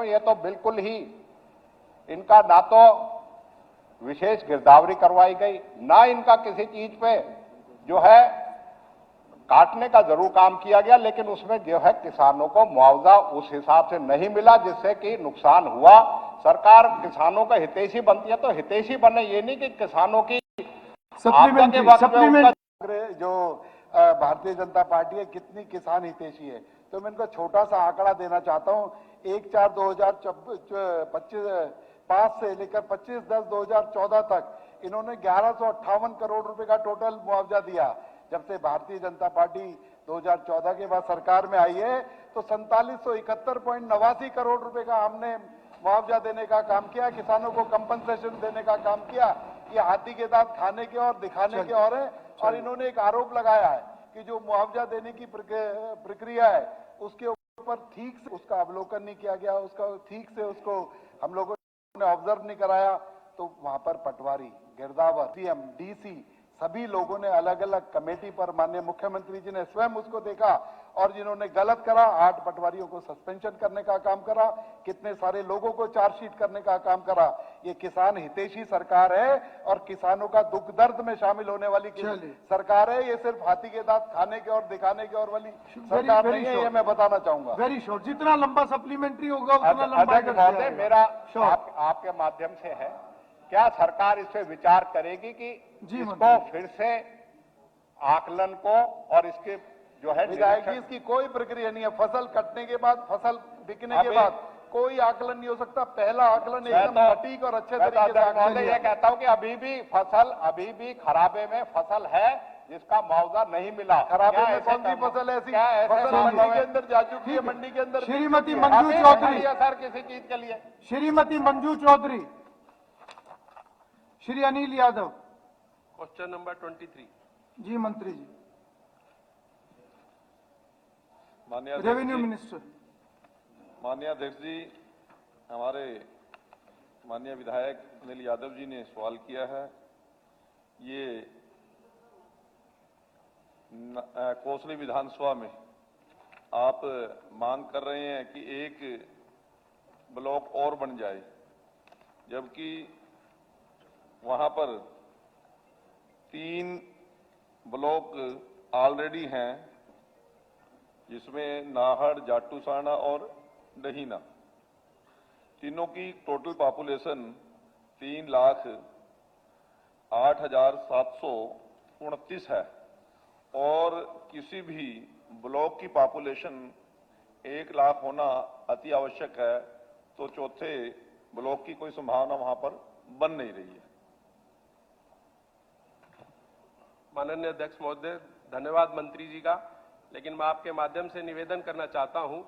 हूं ये तो बिल्कुल ही इनका ना तो विशेष गिरदावरी करवाई गई, ना इनका किसी चीज पे जो है काटने का जरूर काम किया गया, लेकिन उसमें जो है किसानों को मुआवजा उस हिसाब से नहीं मिला जिससे कि नुकसान हुआ। सरकार किसानों का हितैषी बनती है तो हितैषी बने, ये नहीं कि किसानों की सप्लीमेंट्री जो भारतीय जनता पार्टी है कितनी किसान हितैषी है, तो मैं इनको छोटा सा आंकड़ा देना चाहता हूं। 1/4/2025 से लेकर 25/10/2014 तक इन्होंने 1158 करोड़ रुपए का टोटल मुआवजा दिया। जब से भारतीय जनता पार्टी 2014 के बाद सरकार में आई है तो 4771.89 करोड़ रुपए का हमने मुआवजा देने का काम किया, किसानों को कंपनसेशन देने का काम किया। ये हाथी के दांत खाने के और दिखाने के और है। और इन्होंने एक आरोप लगाया है कि जो मुआवजा देने की प्रक्रिया है उसके ऊपर ठीक से उसका अवलोकन नहीं किया गया, उसका ठीक से उसको हम लोगों ने ऑब्जर्व नहीं कराया। तो वहां पर पटवारी, गिरदावर, सीएम, डीसी सभी लोगों ने अलग अलग कमेटी पर माननीय मुख्यमंत्री जी ने स्वयं उसको देखा और जिन्होंने गलत करा 8 पटवारियों को सस्पेंशन करने का काम करा, कितने सारे लोगों को चार्जशीट करने का काम करा। ये किसान हितैषी सरकार है और किसानों का दुख दर्द में शामिल होने वाली सरकार है। ये सिर्फ हाथी के दांत खाने के और दिखाने के और वाली सरकार नहीं है, ये मैं बताना चाहूंगा। वेरी शॉर्ट, जितना लंबा सप्लीमेंट्री होगा उतना लंबा। महोदय मेरा आपके माध्यम से है, क्या सरकार इस पे विचार करेगी कि इसको फिर से आकलन को और इसके जो है जाएगी? इसकी कोई प्रक्रिया नहीं है। फसल कटने के बाद, फसल बिकने के बाद कोई आकलन नहीं हो सकता। पहला आकलन एकदम सटीक और अच्छे तरीके से। ये कहता हूं कि अभी भी खराबे में फसल है जिसका मुआवजा नहीं मिला। खराबे में कौन सी फसल ऐसी फसल मंडी के अंदर जा चुकी है? मंडी के अंदर श्रीमती मंजू चौधरी सर किसी चीज के लिए। Shrimati Manju Chaudhary, Shri Anil Yadav, question number 23। जी मंत्री जी। माननीय रेवेन्यू मिनिस्टर। माननीय अध्यक्ष जी, हमारे माननीय विधायक अनिल यादव जी ने सवाल किया है। ये कोसली विधानसभा में आप मांग कर रहे हैं कि एक ब्लॉक और बन जाए, जबकि वहां पर 3 ब्लॉक ऑलरेडी हैं, जिसमें नाहड़, जाटूसाना और डहीना। तीनों की टोटल पॉपुलेशन 3,08,729 है और किसी भी ब्लॉक की पॉपुलेशन 1 लाख होना अति आवश्यक है, तो चौथे ब्लॉक की कोई संभावना वहां पर बन नहीं रही है। माननीय अध्यक्ष महोदय, धन्यवाद मंत्री जी का, लेकिन मैं आपके माध्यम से निवेदन करना चाहता हूं,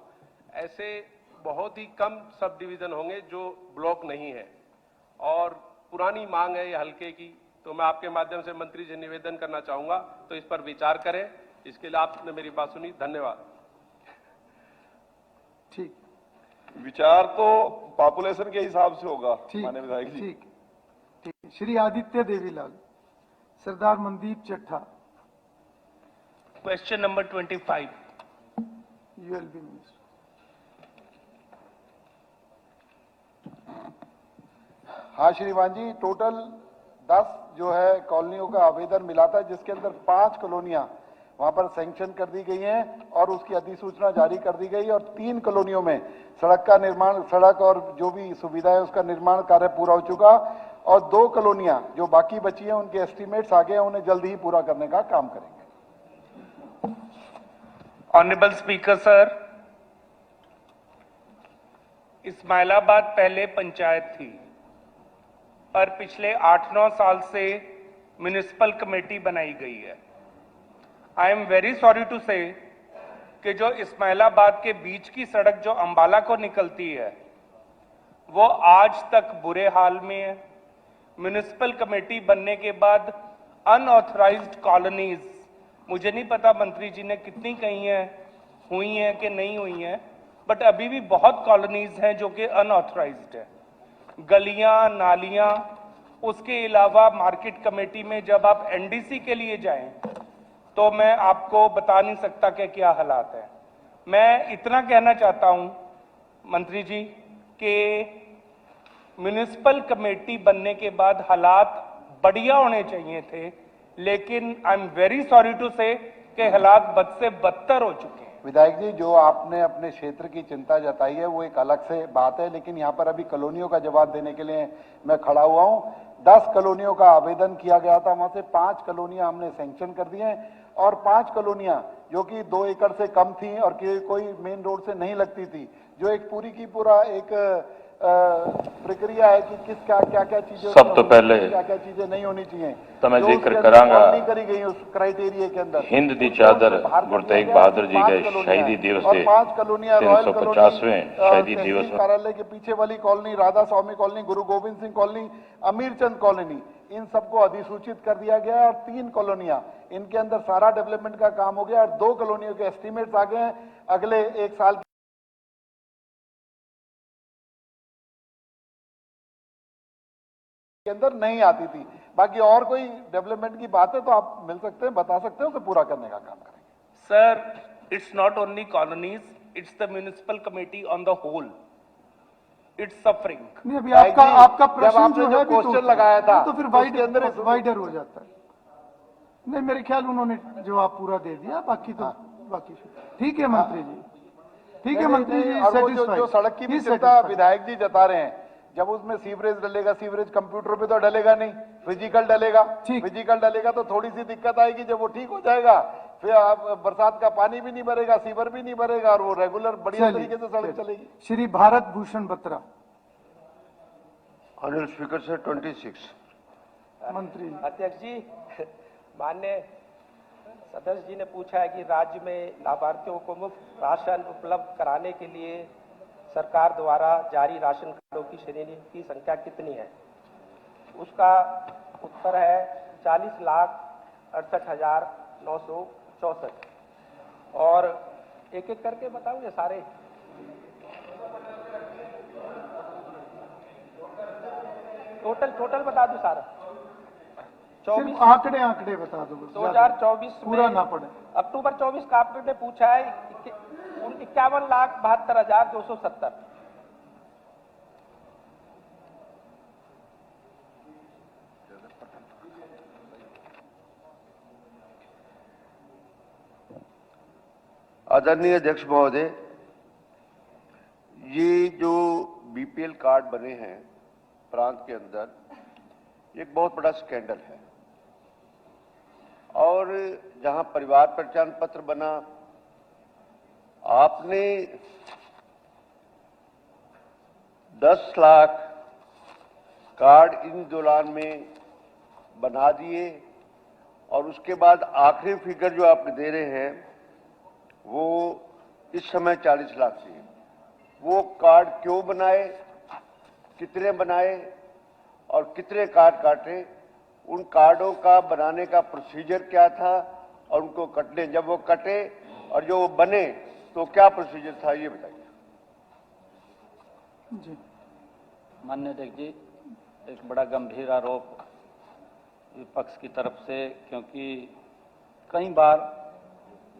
ऐसे बहुत ही कम सब डिवीजन होंगे जो ब्लॉक नहीं है और पुरानी मांग है ये हल्के की। तो मैं आपके माध्यम से मंत्री जी निवेदन करना चाहूंगा, तो इस पर विचार करें। इसके लिए आपने मेरी बात सुनी, धन्यवाद। ठीक, विचार तो पॉपुलेशन के हिसाब से होगा माननीय विधायक जी। ठीक ठीक। Shri Aditya Devilal, Sardar Mandeep Chattha. Question number 25। ULB minister. हाँ श्रीमान जी, टोटल 10 जो है कॉलोनियों का आवेदन मिला था, जिसके अंदर 5 कॉलोनियां वहां पर सैंक्शन कर दी गई हैं और उसकी अधिसूचना जारी कर दी गई और 3 कॉलोनियों में सड़क का निर्माण, सड़क और जो भी सुविधा है उसका निर्माण कार्य पूरा हो चुका और 2 कॉलोनियां जो बाकी बची हैं उनके एस्टीमेट्स आ गए हैं, उन्हें जल्दी ही पूरा करने का काम करेंगे। ऑनरेबल स्पीकर सर, इस्माइलाबाद पहले पंचायत थी और पिछले 8-9 साल से म्युनिसिपल कमेटी बनाई गई है। I am very sorry to say कि जो इस्माइलाबाद के बीच की सड़क जो अंबाला को निकलती है वो आज तक बुरे हाल में है। म्युनिसिपल कमेटी बनने के बाद अनऑथराइज्ड कॉलोनीज, मुझे नहीं पता मंत्री जी ने कितनी कही हैं, हुई हैं कि नहीं हुई हैं, बट अभी भी बहुत कॉलोनीज हैं जो कि अनऑथराइज्ड है। गलियां, नालियां, उसके अलावा मार्केट कमेटी में जब आप एनडीसी के लिए जाएं तो मैं आपको बता नहीं सकता कि क्या हालात है। मैं इतना कहना चाहता हूं मंत्री जी कि म्युनिसिपल कमेटी बनने के बाद हालात बढ़िया होने चाहिए थे, लेकिन I am very sorry to say कि हालात बद से बदतर हो चुके हैं। विधायक जी, जो आपने अपने क्षेत्र की चिंता जताई है वो एक अलग से बात है, लेकिन यहाँ पर अभी कॉलोनियों का जवाब देने के लिए मैं खड़ा हुआ हूँ। 10 कॉलोनियों का आवेदन किया गया था, वहां से 5 कॉलोनियां हमने सैंक्शन कर दी हैं और 5 कॉलोनियां जो कि 2 एकड़ से कम थी और कोई मेन रोड से नहीं लगती थी, जो एक पूरी की पूरा एक प्रक्रिया है कि किस क्या क्या चीजें सब तो पहले क्या क्या चीजें नहीं होनी चाहिए, तो मैं जो जिक्र उसके अंदर करांगा नहीं करी गई उस क्राइटेरिया के अंदर। हिंद दी चादर गुरु तेग बहादुर जी के शहीदी दिवस और के 5 कॉलोनियां रॉयल 350वें शहीदी दिवस में कार्यालय के पीछे वाली कॉलोनी, राधा स्वामी कॉलोनी, गुरु गोविंद सिंह कॉलोनी, अमीरचंद कॉलोनी, इन सबको अधिसूचित कर दिया गया है और 3 कॉलोनियां इनके अंदर सारा डेवलपमेंट का काम हो गया और 2 कॉलोनियों के एस्टिमेट्स आ गए हैं अगले 1 साल के अंदर नहीं आती थी। बाकी और कोई डेवलपमेंट की बात है तो आप मिल सकते हैं, बता सकते हैं, उसे पूरा करने का काम करेंगे। Sir, it's not only colonies, it's the municipal committee on the whole, it's suffering. नहीं, अभी आपका जब प्रश्न आपने जो जो है क्वेश्चन लगाया था तो फिर उसके अंदर वाइडर हो जाता है। नहीं, मेरे ख्याल उन्होंने जवाब पूरा दे दिया, बाकी तो बाकी ठीक है मंत्री जी, ठीक है मंत्री जी। और वो जो सड़क की भी चिंता विधायक जी जता रहे हैं, जब उसमें सीवरेज डलेगा, सीवरेज कंप्यूटर पे तो डलेगा नहीं, फिजिकल डलेगा, फिजिकल डलेगा तो थोड़ी सी दिक्कत आएगी। जब वो ठीक हो जाएगा फिर आप बरसात का पानी भी नहीं भरेगा, सीवर भी नहीं भरेगा और वो रेगुलर बढ़िया तरीके से सड़क चलेगी। Shri Bharat Bhushan Batra. Honourable speaker sir, 26 मंत्री अध्यक्ष जी, माननीय सदस्य जी ने पूछा है कि राज्य में लाभार्थियों को मुफ्त राशन उपलब्ध कराने के लिए सरकार द्वारा जारी राशन कार्डों की श्रेणी की संख्या कितनी है। उसका उत्तर है 40,68,964। और एक एक करके बताऊंगे सारे। टोटल बता दूं सारा। 24 आंकड़े बता दो, 2024 पूरा में ना पड़े। अक्टूबर 24 का आपने पूछा है 51,72,270। आदरणीय अध्यक्ष महोदय, ये जो बीपीएल कार्ड बने हैं प्रांत के अंदर, एक बहुत बड़ा स्कैंडल है। और जहां परिवार पहचान पत्र बना, आपने 10 लाख कार्ड इन दौरान में बना दिए और उसके बाद आखिरी फिगर जो आप दे रहे हैं वो इस समय 40 लाख थी। वो कार्ड क्यों बनाए, कितने बनाए और कितने कार्ड काटे, उन कार्डों का बनाने का प्रोसीजर क्या था और उनको कटने, जब वो कटे और जो वो बने तो क्या प्रोसीजर था, ये बताइए। माननीय अध्यक्ष जी, एक बड़ा गंभीर आरोप विपक्ष की तरफ से, क्योंकि कई बार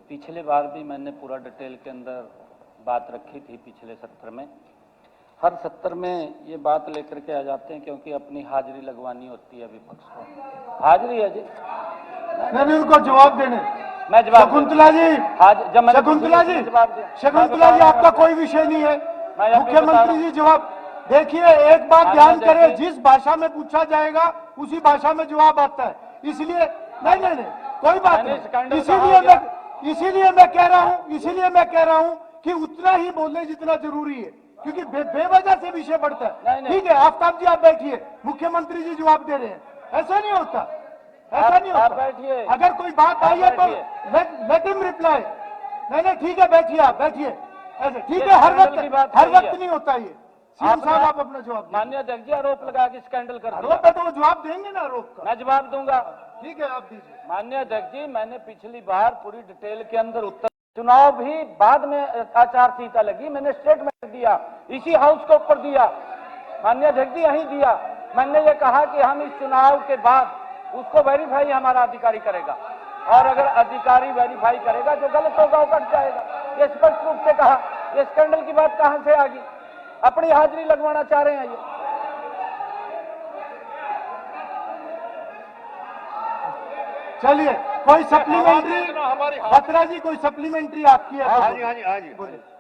पिछले बार भी मैंने पूरा डिटेल के अंदर बात रखी थी पिछले सत्र में। हर सत्र में ये बात लेकर के आ जाते हैं क्योंकि अपनी हाजिरी लगवानी होती है विपक्ष को। हाजिरी है जी, नहीं उनको जवाब देने। मैं जवाब शकुंतला जी, शकुंतला जी आपका कोई विषय नहीं है, मुख्यमंत्री जी जवाब देखिए। एक बात ध्यान करें, जिस भाषा में पूछा जाएगा उसी भाषा में जवाब आता है, इसलिए नहीं कोई बात नहीं। इसीलिए मैं कह रहा हूं कि उतना ही बोलने जितना जरूरी है, क्योंकि बेवजह से विषय बढ़ता है। ठीक है, आफ्ताब जी आप बैठिए, मुख्यमंत्री जी जवाब दे रहे हैं। ऐसा नहीं होता, बैठिए। अगर कोई बात आई है तो लेट हिम रिप्लाई। नहीं ठीक है, बैठिए आप, बैठिए। ऐसे ठीक है, हर वक्त नहीं होता ये। सीएम साहब आप अपना जवाब। माननीय अध्यक्ष जी, आरोप लगा के स्कैंडल कर आरोप है तो वो जवाब देंगे ना आरोप का। मैं जवाब दूंगा। ठीक है, आप दीजिए। माननीय अध्यक्ष जी, मैंने पिछली बार पूरी डिटेल के अंदर उत्तर, चुनाव भी बाद में आचार संहिता लगी, मैंने स्टेटमेंट दिया, इसी हाउस के ऊपर दिया। माननीय अध्यक्ष जी यहीं दिया, मैंने ये कहा कि हम इस चुनाव के बाद उसको वेरीफाई हमारा अधिकारी करेगा और अगर अधिकारी वेरीफाई करेगा जो गलत होगा वो कट जाएगा। ये स्पष्ट रूप से कहा। ये स्कैंडल की बात कहां से आ गई? अपनी हाजिरी लगवाना चाह रहे हैं ये। चलिए, कोई सप्लीमेंट्री, बत्रा जी कोई सप्लीमेंट्री आपकी है? हाँ जी, हाँ जी, हाँ जी।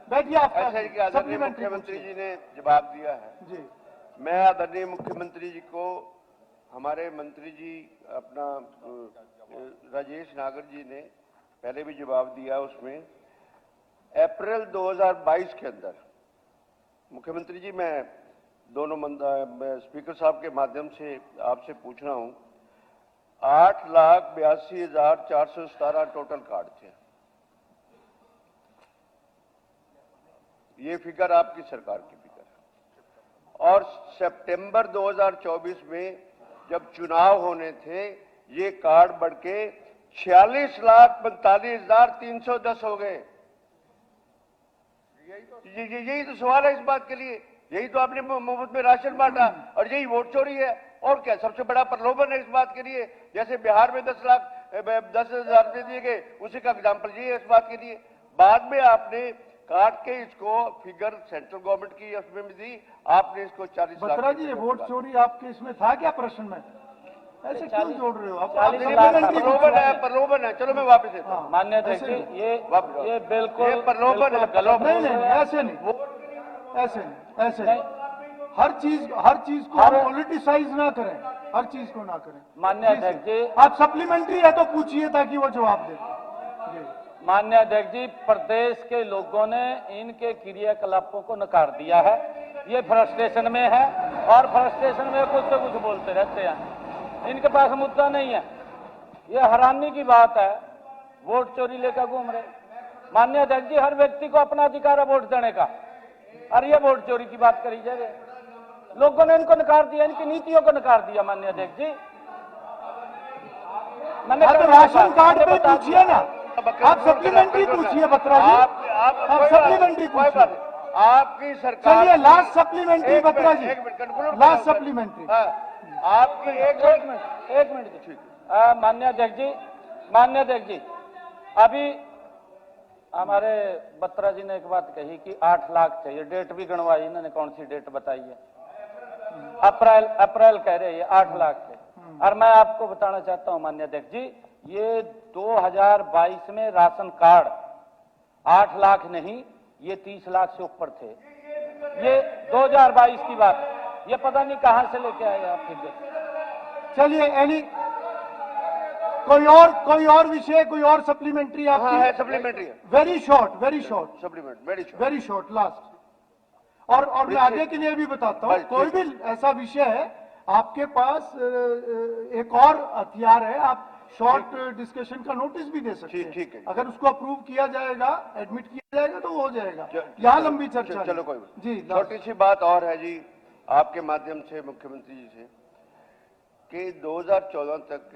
बैठिए आप। ऐसा है कि आदरणीय मुख्यमंत्री जी ने जवाब दिया है जी। मैं आदरणीय मुख्यमंत्री जी को, हमारे मंत्री जी अपना राजेश नागर जी ने पहले भी जवाब दिया, उसमें अप्रैल 2022 के अंदर मुख्यमंत्री जी मैं दोनों स्पीकर साहब के माध्यम से आपसे पूछ रहा हूं, 8,82,417 टोटल कार्ड थे। ये फिगर आपकी सरकार की फिगर है। और सितंबर 2024 में जब चुनाव होने थे, ये कार्ड बढ़ के 46,45,310 हो गए। यही तो सवाल है इस बात के लिए। यही तो आपने मुफ्त में राशन बांटा और यही वोट चोरी है। और क्या सबसे बड़ा प्रलोभन है इस बात के लिए? जैसे बिहार में 10,00,000 रुपए दिए गए, उसी का एग्जाम्पल ये है इस बात के लिए। बाद में आपने काट के इसको फिगर सेंट्रल गवर्नमेंट की उसमें भी दी, आपने इसको 40 लाख। बत्रा जी, ये वोट चोरी आपके इसमें था क्या प्रश्न में? ऐसे क्यों जोड़ रहे हो आप? प्रलोभन है। चलो मैं वापस देता हूँ। मान्य अध्यक्ष जी, ये बिल्कुल प्रलोभन है। नहीं नहीं, ऐसे नहीं, ऐसे नहीं। हर चीज को हम पॉलिटिसाइज ना करें, हर चीज को ना करें। मान्य अध्यक्ष जी, आप सप्लीमेंट्री है तो पूछिए ताकि वो जवाब दे। मान्य अध्यक्ष जी, प्रदेश के लोगों ने इनके क्रियाकलापों को नकार दिया है। ये फ्रस्ट्रेशन में है और फ्रस्ट्रेशन में कुछ से कुछ बोलते रहते हैं। इनके पास मुद्दा नहीं है। ये हैरानी की बात है, वोट चोरी लेकर घूम रहे। मान्य अध्यक्ष जी, हर व्यक्ति को अपना अधिकार है वोट देने का, और ये वोट चोरी की बात करी जा रही है। लोगों ने इनको नकार दिया, इनकी नीतियों को नकार दिया। मान्य अध्यक्ष जी, मैंने राशन कार्ड पे पूछिए ना, आप सप्लीमेंट्री पूछिए बत्रा जी, आप सप्लीमेंट्री पूछिए। आपकी सरकार, चलिए लास्ट सप्लीमेंट्री बत्रा जी, लास्ट सप्लीमेंट्री आपकी। एक मिनट। मान्य अध्यक्ष जी, अभी हमारे बत्रा जी ने एक बात कही कि 8 लाख चाहिए। डेट भी गणवाई इन्होंने, कौन सी डेट बताई है? अप्रैल कह रहे हैं 8 लाख थे। और मैं आपको बताना चाहता हूं मान्य अध्यक्ष जी, ये 2022 में राशन कार्ड 8 लाख नहीं, ये 30 लाख से ऊपर थे। ये 2022 की बात, ये पता नहीं कहां से लेके आए आप फिर। चलिए, कोई और विषय, कोई और सप्लीमेंट्री आपकी? है सप्लीमेंट्री है। Very short supplement, very short last. और मैं आगे के लिए भी बताता हूँ, कोई भी ऐसा विषय है आपके पास, एक और हथियार है, आप शॉर्ट डिस्कशन का नोटिस भी दे सकते हैं। ठीक है। अगर उसको अप्रूव किया जाएगा, एडमिट किया जाएगा तो हो जाएगा। यहाँ लंबी चर्चा। चलो कोई जी, छोटी सी बात और है जी, आपके माध्यम से मुख्यमंत्री जी से, कि 2014 तक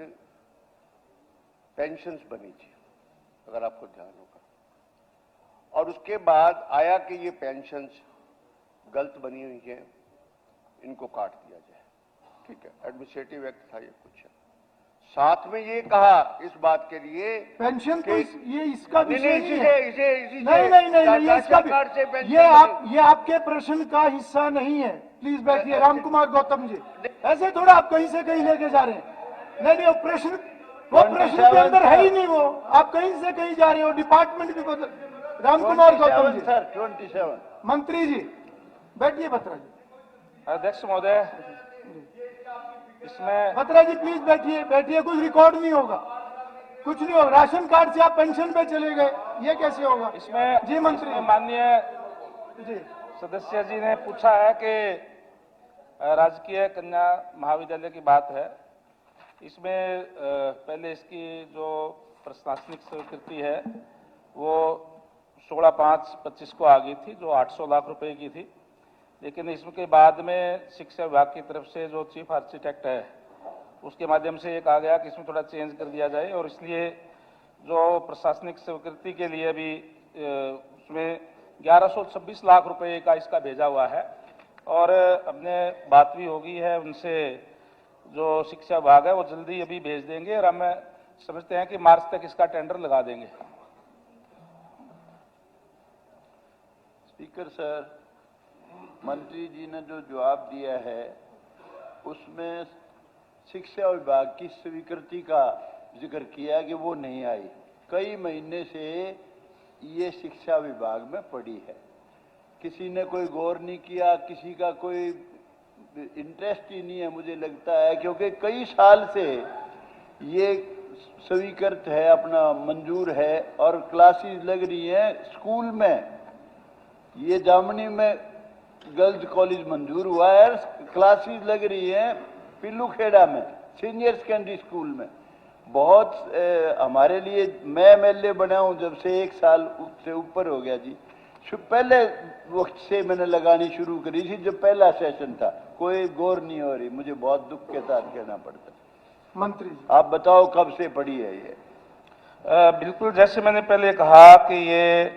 पेंशन्स बनी थी, अगर आपको ध्यान होगा, और उसके बाद आया कि ये पेंशन्स गलत बनी हुई है, इनको काट दिया जाए। ठीक है, एडमिनिस्ट्रेटिव एक्ट था ये कुछ है। साथ में ये कहा इस बात के लिए पेंशन तो ये इसका विषय नहीं है। नहीं, ये आपके प्रश्न का हिस्सा नहीं है। प्लीज बैठिए। राम कुमार गौतम जी, ऐसे थोड़ा आप कहीं से कहीं लेके जा रहे हैं। नहीं, वो प्रश्न के अंदर है ही नहीं। वो आप कहीं से कहीं जा रहे हो, डिपार्टमेंट भी बदल। राम कुमार गौतम जी, सर 27 मंत्री जी बैठिए। बत्रा जी, अध्यक्ष महोदय, इसमें बत्रा जी प्लीज बैठिए। कुछ रिकॉर्ड नहीं होगा, कुछ नहीं होगा। राशन कार्ड से आप पेंशन पे चले गए, ये कैसे होगा? इसमें जी मंत्री, माननीय जी सदस्य जी ने पूछा है कि राजकीय कन्या महाविद्यालय की बात है। इसमें पहले इसकी जो प्रशासनिक स्वीकृति है वो 16/5/25 को आ गई थी, जो 800 लाख रुपए की थी। लेकिन इसके बाद में शिक्षा विभाग की तरफ से जो चीफ आर्किटेक्ट है, उसके माध्यम से एक आ गया कि इसमें थोड़ा चेंज कर दिया जाए, और इसलिए जो प्रशासनिक स्वीकृति के लिए भी उसमें 1126 लाख रुपए का इसका भेजा हुआ है। और हमने बात भी होगी है उनसे, जो शिक्षा विभाग है वो जल्दी अभी भेज देंगे, और हम समझते हैं कि मार्च तक इसका टेंडर लगा देंगे। स्पीकर सर, मंत्री जी ने जो जवाब दिया है उसमें शिक्षा विभाग की स्वीकृति का जिक्र किया कि वो नहीं आई। कई महीने से ये शिक्षा विभाग में पड़ी है, किसी ने कोई गौर नहीं किया, किसी का कोई इंटरेस्ट ही नहीं है मुझे लगता है, क्योंकि कई साल से ये स्वीकृत है, अपना मंजूर है और क्लासेस लग रही हैं स्कूल में। ये जामनी में गर्ल्स कॉलेज मंजूर हुआ है, क्लासेस लग रही हैं पिल्लूखेड़ा में सीनियर सेकेंडरी स्कूल में। बहुत हमारे लिए, मैं एमएलए बना हूं जब से 1 साल से ऊपर हो गया जी, पहले वक्त से मैंने लगानी शुरू करी थी जब पहला सेशन था, कोई गौर नहीं हो रही। मुझे बहुत दुख के साथ कहना पड़ता। मंत्री जी आप बताओ कब से पड़ी है ये? बिल्कुल, जैसे मैंने पहले कहा कि ये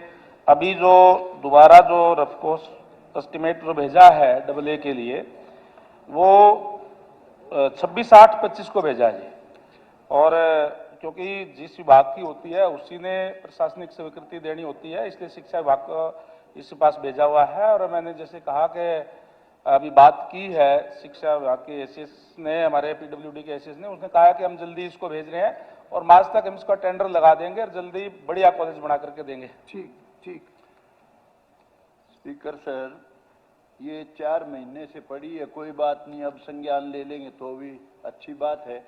अभी जो दोबारा जो रफकोर्स एस्टिमेट जो भेजा है AA के लिए, वो 26/8/25 को भेजा है। और क्योंकि जिस विभाग की होती है उसी ने प्रशासनिक स्वीकृति देनी होती है, इसलिए शिक्षा विभाग को इसके पास भेजा हुआ है। और मैंने जैसे कहा कि अभी बात की है शिक्षा विभाग के एसीएस ने, हमारे PWD के एसीएस ने, उसने कहा कि हम जल्दी इसको भेज रहे हैं और मार्च तक हम इसका टेंडर लगा देंगे और जल्दी बढ़िया कॉलेज बना करके देंगे। ठीक ठीक। स्पीकर सर, ये 4 महीने से पड़ी है, कोई बात नहीं, अब संज्ञान ले लेंगे तो भी अच्छी बात है।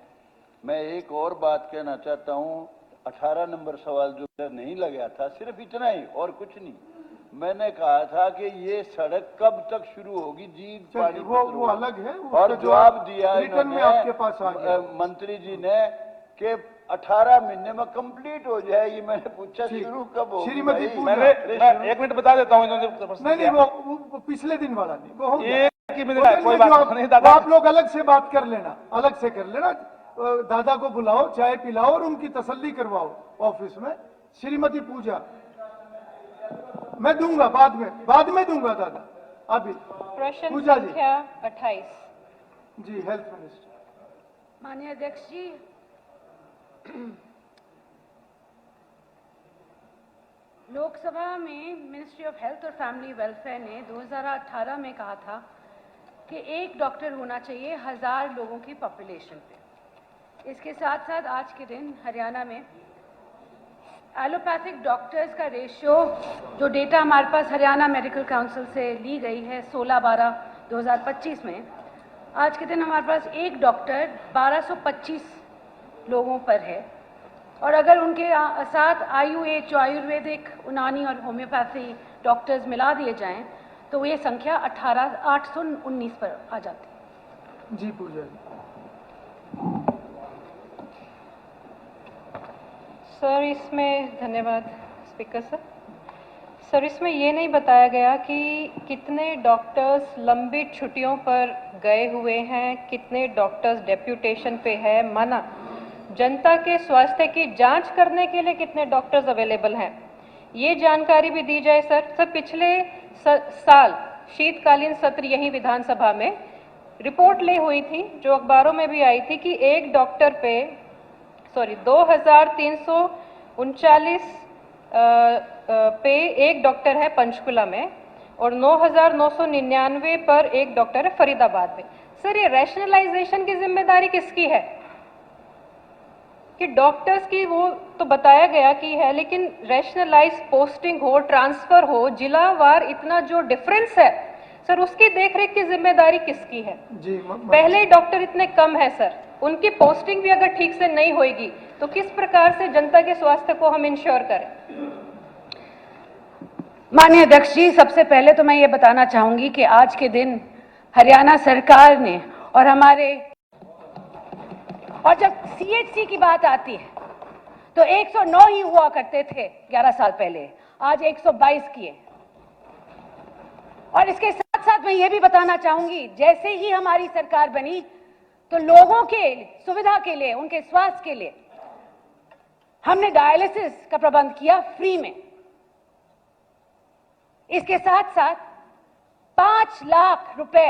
मैं एक और बात कहना चाहता हूँ, 18 नंबर सवाल जो नहीं लगा था, सिर्फ इतना ही और कुछ नहीं। मैंने कहा था कि ये सड़क कब तक शुरू होगी, जींद पानी वो अलग है, और जवाब दिया रिटर्न में आपके पास आ गया मंत्री जी ने कि 18 महीने में कंप्लीट हो जाएगी। मैंने पूछा शुरू कब होगी? श्रीमती मैंने 1 मिनट बता देता हूँ। नहीं, वो पिछले दिन वाला नहीं, वो कोई बात नहीं दादा, आप लोग अलग से बात कर लेना, अलग से कर लेना। दादा को बुलाओ, चाय पिलाओ और उनकी तसल्ली करवाओ ऑफिस में। श्रीमती पूजा मैं दूंगा, बाद में दूंगा दादा। अभी प्रश्न पूजा जी संख्या 28 जी, हेल्थ मिनिस्टर। माननीय अध्यक्ष जी, लोकसभा में मिनिस्ट्री ऑफ हेल्थ और फैमिली वेलफेयर ने 2018 में कहा था कि 1 डॉक्टर होना चाहिए 1000 लोगों की पॉपुलेशन पे। इसके साथ साथ आज के दिन हरियाणा में एलोपैथिक डॉक्टर्स का रेशियो, जो डेटा हमारे पास हरियाणा मेडिकल काउंसिल से ली गई है 16/12/2025 में, आज के दिन हमारे पास 1 डॉक्टर 1225 लोगों पर है। और अगर उनके साथ IUH जो आयुर्वेदिक, यूनानी और होम्योपैथी डॉक्टर्स मिला दिए जाएं तो ये संख्या 819 पर आ जाती है। जी पूजा जी। सर, इसमें धन्यवाद स्पीकर सर। सर, इसमें ये नहीं बताया गया कि कितने डॉक्टर्स लंबी छुट्टियों पर गए हुए हैं, कितने डॉक्टर्स डेप्यूटेशन पे है, माना जनता के स्वास्थ्य की जांच करने के लिए कितने डॉक्टर्स अवेलेबल हैं, ये जानकारी भी दी जाए सर। सर, पिछले साल शीतकालीन सत्र यहीं विधानसभा में रिपोर्ट ले हुई थी, जो अखबारों में भी आई थी कि 1 डॉक्टर पे 2339 पे 1 डॉक्टर है पंचकुला में और 9999 पर 1 डॉक्टर है फरीदाबाद में। सर, ये रैशनलाइजेशन की जिम्मेदारी किसकी है? कि डॉक्टर्स की वो तो बताया गया कि है, लेकिन रैशनलाइज पोस्टिंग हो, ट्रांसफर हो, जिलावार इतना जो डिफरेंस है सर, उसकी देखरेख की जिम्मेदारी किसकी है? जी, पहले ही डॉक्टर इतने कम है सर, उनकी पोस्टिंग भी अगर ठीक से नहीं होगी तो किस प्रकार से जनता के स्वास्थ्य को हम इंश्योर करें? माननीय अध्यक्ष जी, सबसे पहले तो मैं ये बताना चाहूंगी कि आज के दिन हरियाणा सरकार ने और हमारे, और जब CHC की बात आती है तो 109 ही हुआ करते थे 11 साल पहले, आज 122 किए। और इसके साथ साथ मैं ये भी बताना चाहूंगी, जैसे ही हमारी सरकार बनी तो लोगों के सुविधा के लिए, उनके स्वास्थ्य के लिए हमने डायलिसिस का प्रबंध किया फ्री में। इसके साथ साथ 5 लाख रुपए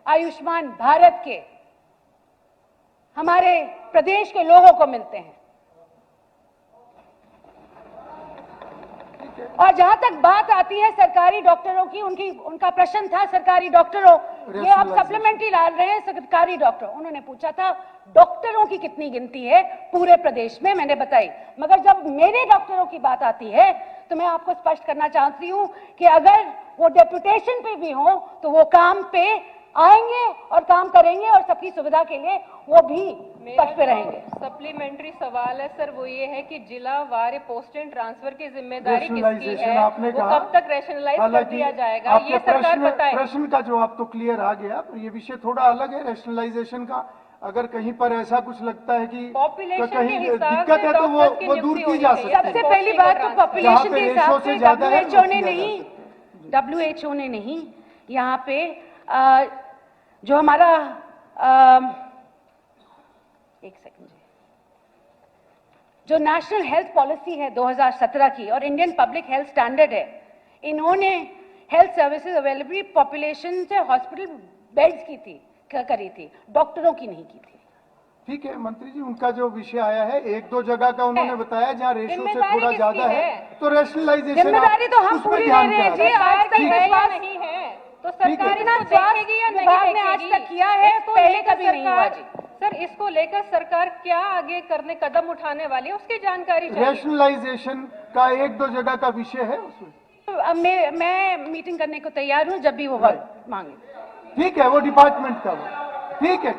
आयुष्मान भारत के हमारे प्रदेश के लोगों को मिलते हैं। और जहां तक बात आती है सरकारी डॉक्टरों की, उनका प्रश्न था सरकारी डॉक्टरों, ये आप सप्लीमेंट्री डाल रहे हैं सरकारी डॉक्टर, उन्होंने पूछा था डॉक्टरों की कितनी गिनती है पूरे प्रदेश में, मैंने बताई। मगर जब मेरे डॉक्टरों की बात आती है तो मैं आपको स्पष्ट करना चाहती हूं कि अगर वो डेपुटेशन पे भी हो तो वो काम पे आएंगे और काम करेंगे और सबकी सुविधा के लिए वो भी पक्ष पे रहेंगे। सप्लीमेंट्री सवाल है सर, वो ये है कि जिला वार पोस्ट एंड ट्रांसफर की जिम्मेदारी किसकी है, आपने वो कहा, कब तक रैशनलाइज कर दिया जाएगा, ये सरकार बताए। प्रश्न का जवाब तो क्लियर आ गया, पर ये विषय थोड़ा अलग है रैशनलाइजेशन का। अगर कहीं पर ऐसा कुछ लगता है कि कहीं दिक्कत है तो वो दूर की जा सकती है। सबसे पहली बात तो पॉपुलेशन के हिसाब से WHO ने नहीं यहाँ पे जो हमारा एक सेकंड, जो नेशनल हेल्थ पॉलिसी है 2017 की और इंडियन पब्लिक हेल्थ स्टैंडर्ड है, इन्होंने हेल्थ सर्विसेज अवेलेबल पॉपुलेशन से हॉस्पिटल बेड्स की थी, करी थी, डॉक्टरों की नहीं की थी। ठीक है मंत्री जी, उनका जो विषय आया है, एक दो जगह का उन्होंने बताया जहाँ रेशो से थोड़ा ज्यादा है, तो रैशनलाइजेशन जिम्मेदारी तो हम पूरी ले रहे हैं जी। आज तक नहीं है तो सरकार ना देखेगी या नहीं ने आज तक किया है, पहले कभी नहीं हुआ जी। सर इसको लेकर सरकार क्या आगे करने कदम उठाने वाली है, उसकी जानकारी चाहिए। रैशनलाइजेशन का एक दो जगह का विषय है उसमें। मैं मीटिंग करने को तैयार हूँ जब भी वो वक्त मांगे। ठीक है, वो डिपार्टमेंट का, ठीक है,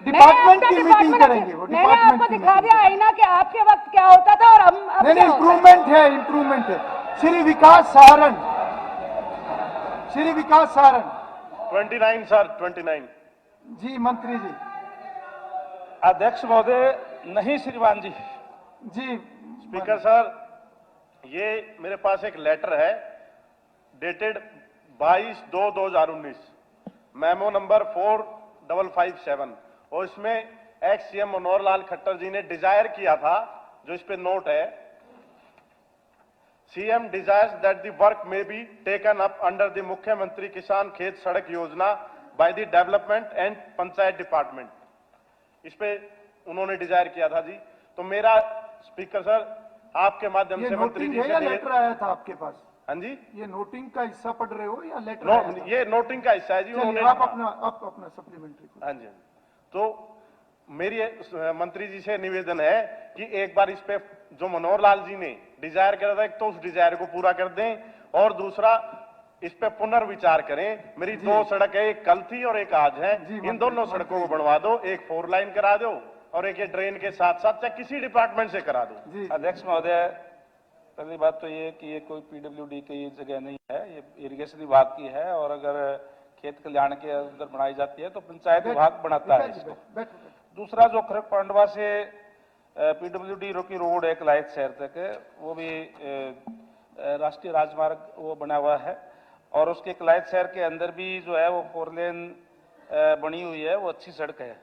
डिपार्टमेंट की मीटिंग करेंगे। वो मैंने आपको दिखा दिया आईना कि आपके वक्त क्या होता था और हम नहीं, इम्प्रूवमेंट है, इम्प्रूवमेंट है। श्री विकास सहारण 29 सर, 29 जी। मंत्री जी। अध्यक्ष महोदय, नहीं श्रीमान जी। जी स्पीकर सर, ये मेरे पास एक लेटर है डेटेड 22/2/2019, मेमो नंबर 4557, और इसमें एक्स सीएम मनोहर लाल खट्टर जी ने डिजायर किया था, जो इस पे नोट है, CM desires that the work may be taken up under the मुख्यमंत्री किसान खेत सड़क योजना by the development and panchayat department. इस पे उन्होंने डिजायर किया था जी। तो मेरा स्पीकर सर आपके माध्यम से मंत्री जी से लेटर आया था आपके पास? हाँ जी, ये नोटिंग का हिस्सा पढ़ रहे हो या लेटर? ये नोटिंग का हिस्सा है जी। उन्होंने आप अपना सप्लीमेंट्री। हाँ जी। तो मेरी मंत्री जी से निवेदन है कि एक बार इस पे जो मनोहर लाल जी ने डिजायर करा था, एक तो उस डिजायर को पूरा कर दें, और दूसरा इस पे पुनर्विचार करें। मेरी दो सड़क है, एक कल थी और एक आज है, इन दोनों सड़कों को बनवा दो, एक 4 लाइन करा दो और एक ये ड्रेन के साथ साथ चाहे किसी डिपार्टमेंट से करा दो। अध्यक्ष महोदय, पहली बात तो ये कि ये कोई PWD की जगह नहीं है, ये इरिगेशन विभाग की है, और अगर खेत कल्याण के अंदर बनाई जाती है तो पंचायत विभाग बनाता है इसको। दूसरा, जो खरक पांडवा से PWD की रोड है कलायत शहर तक, वो भी राष्ट्रीय राजमार्ग वो बना हुआ है, और उसके कलायत शहर के अंदर भी जो है वो 4 लेन बनी हुई है, वो अच्छी सड़क है,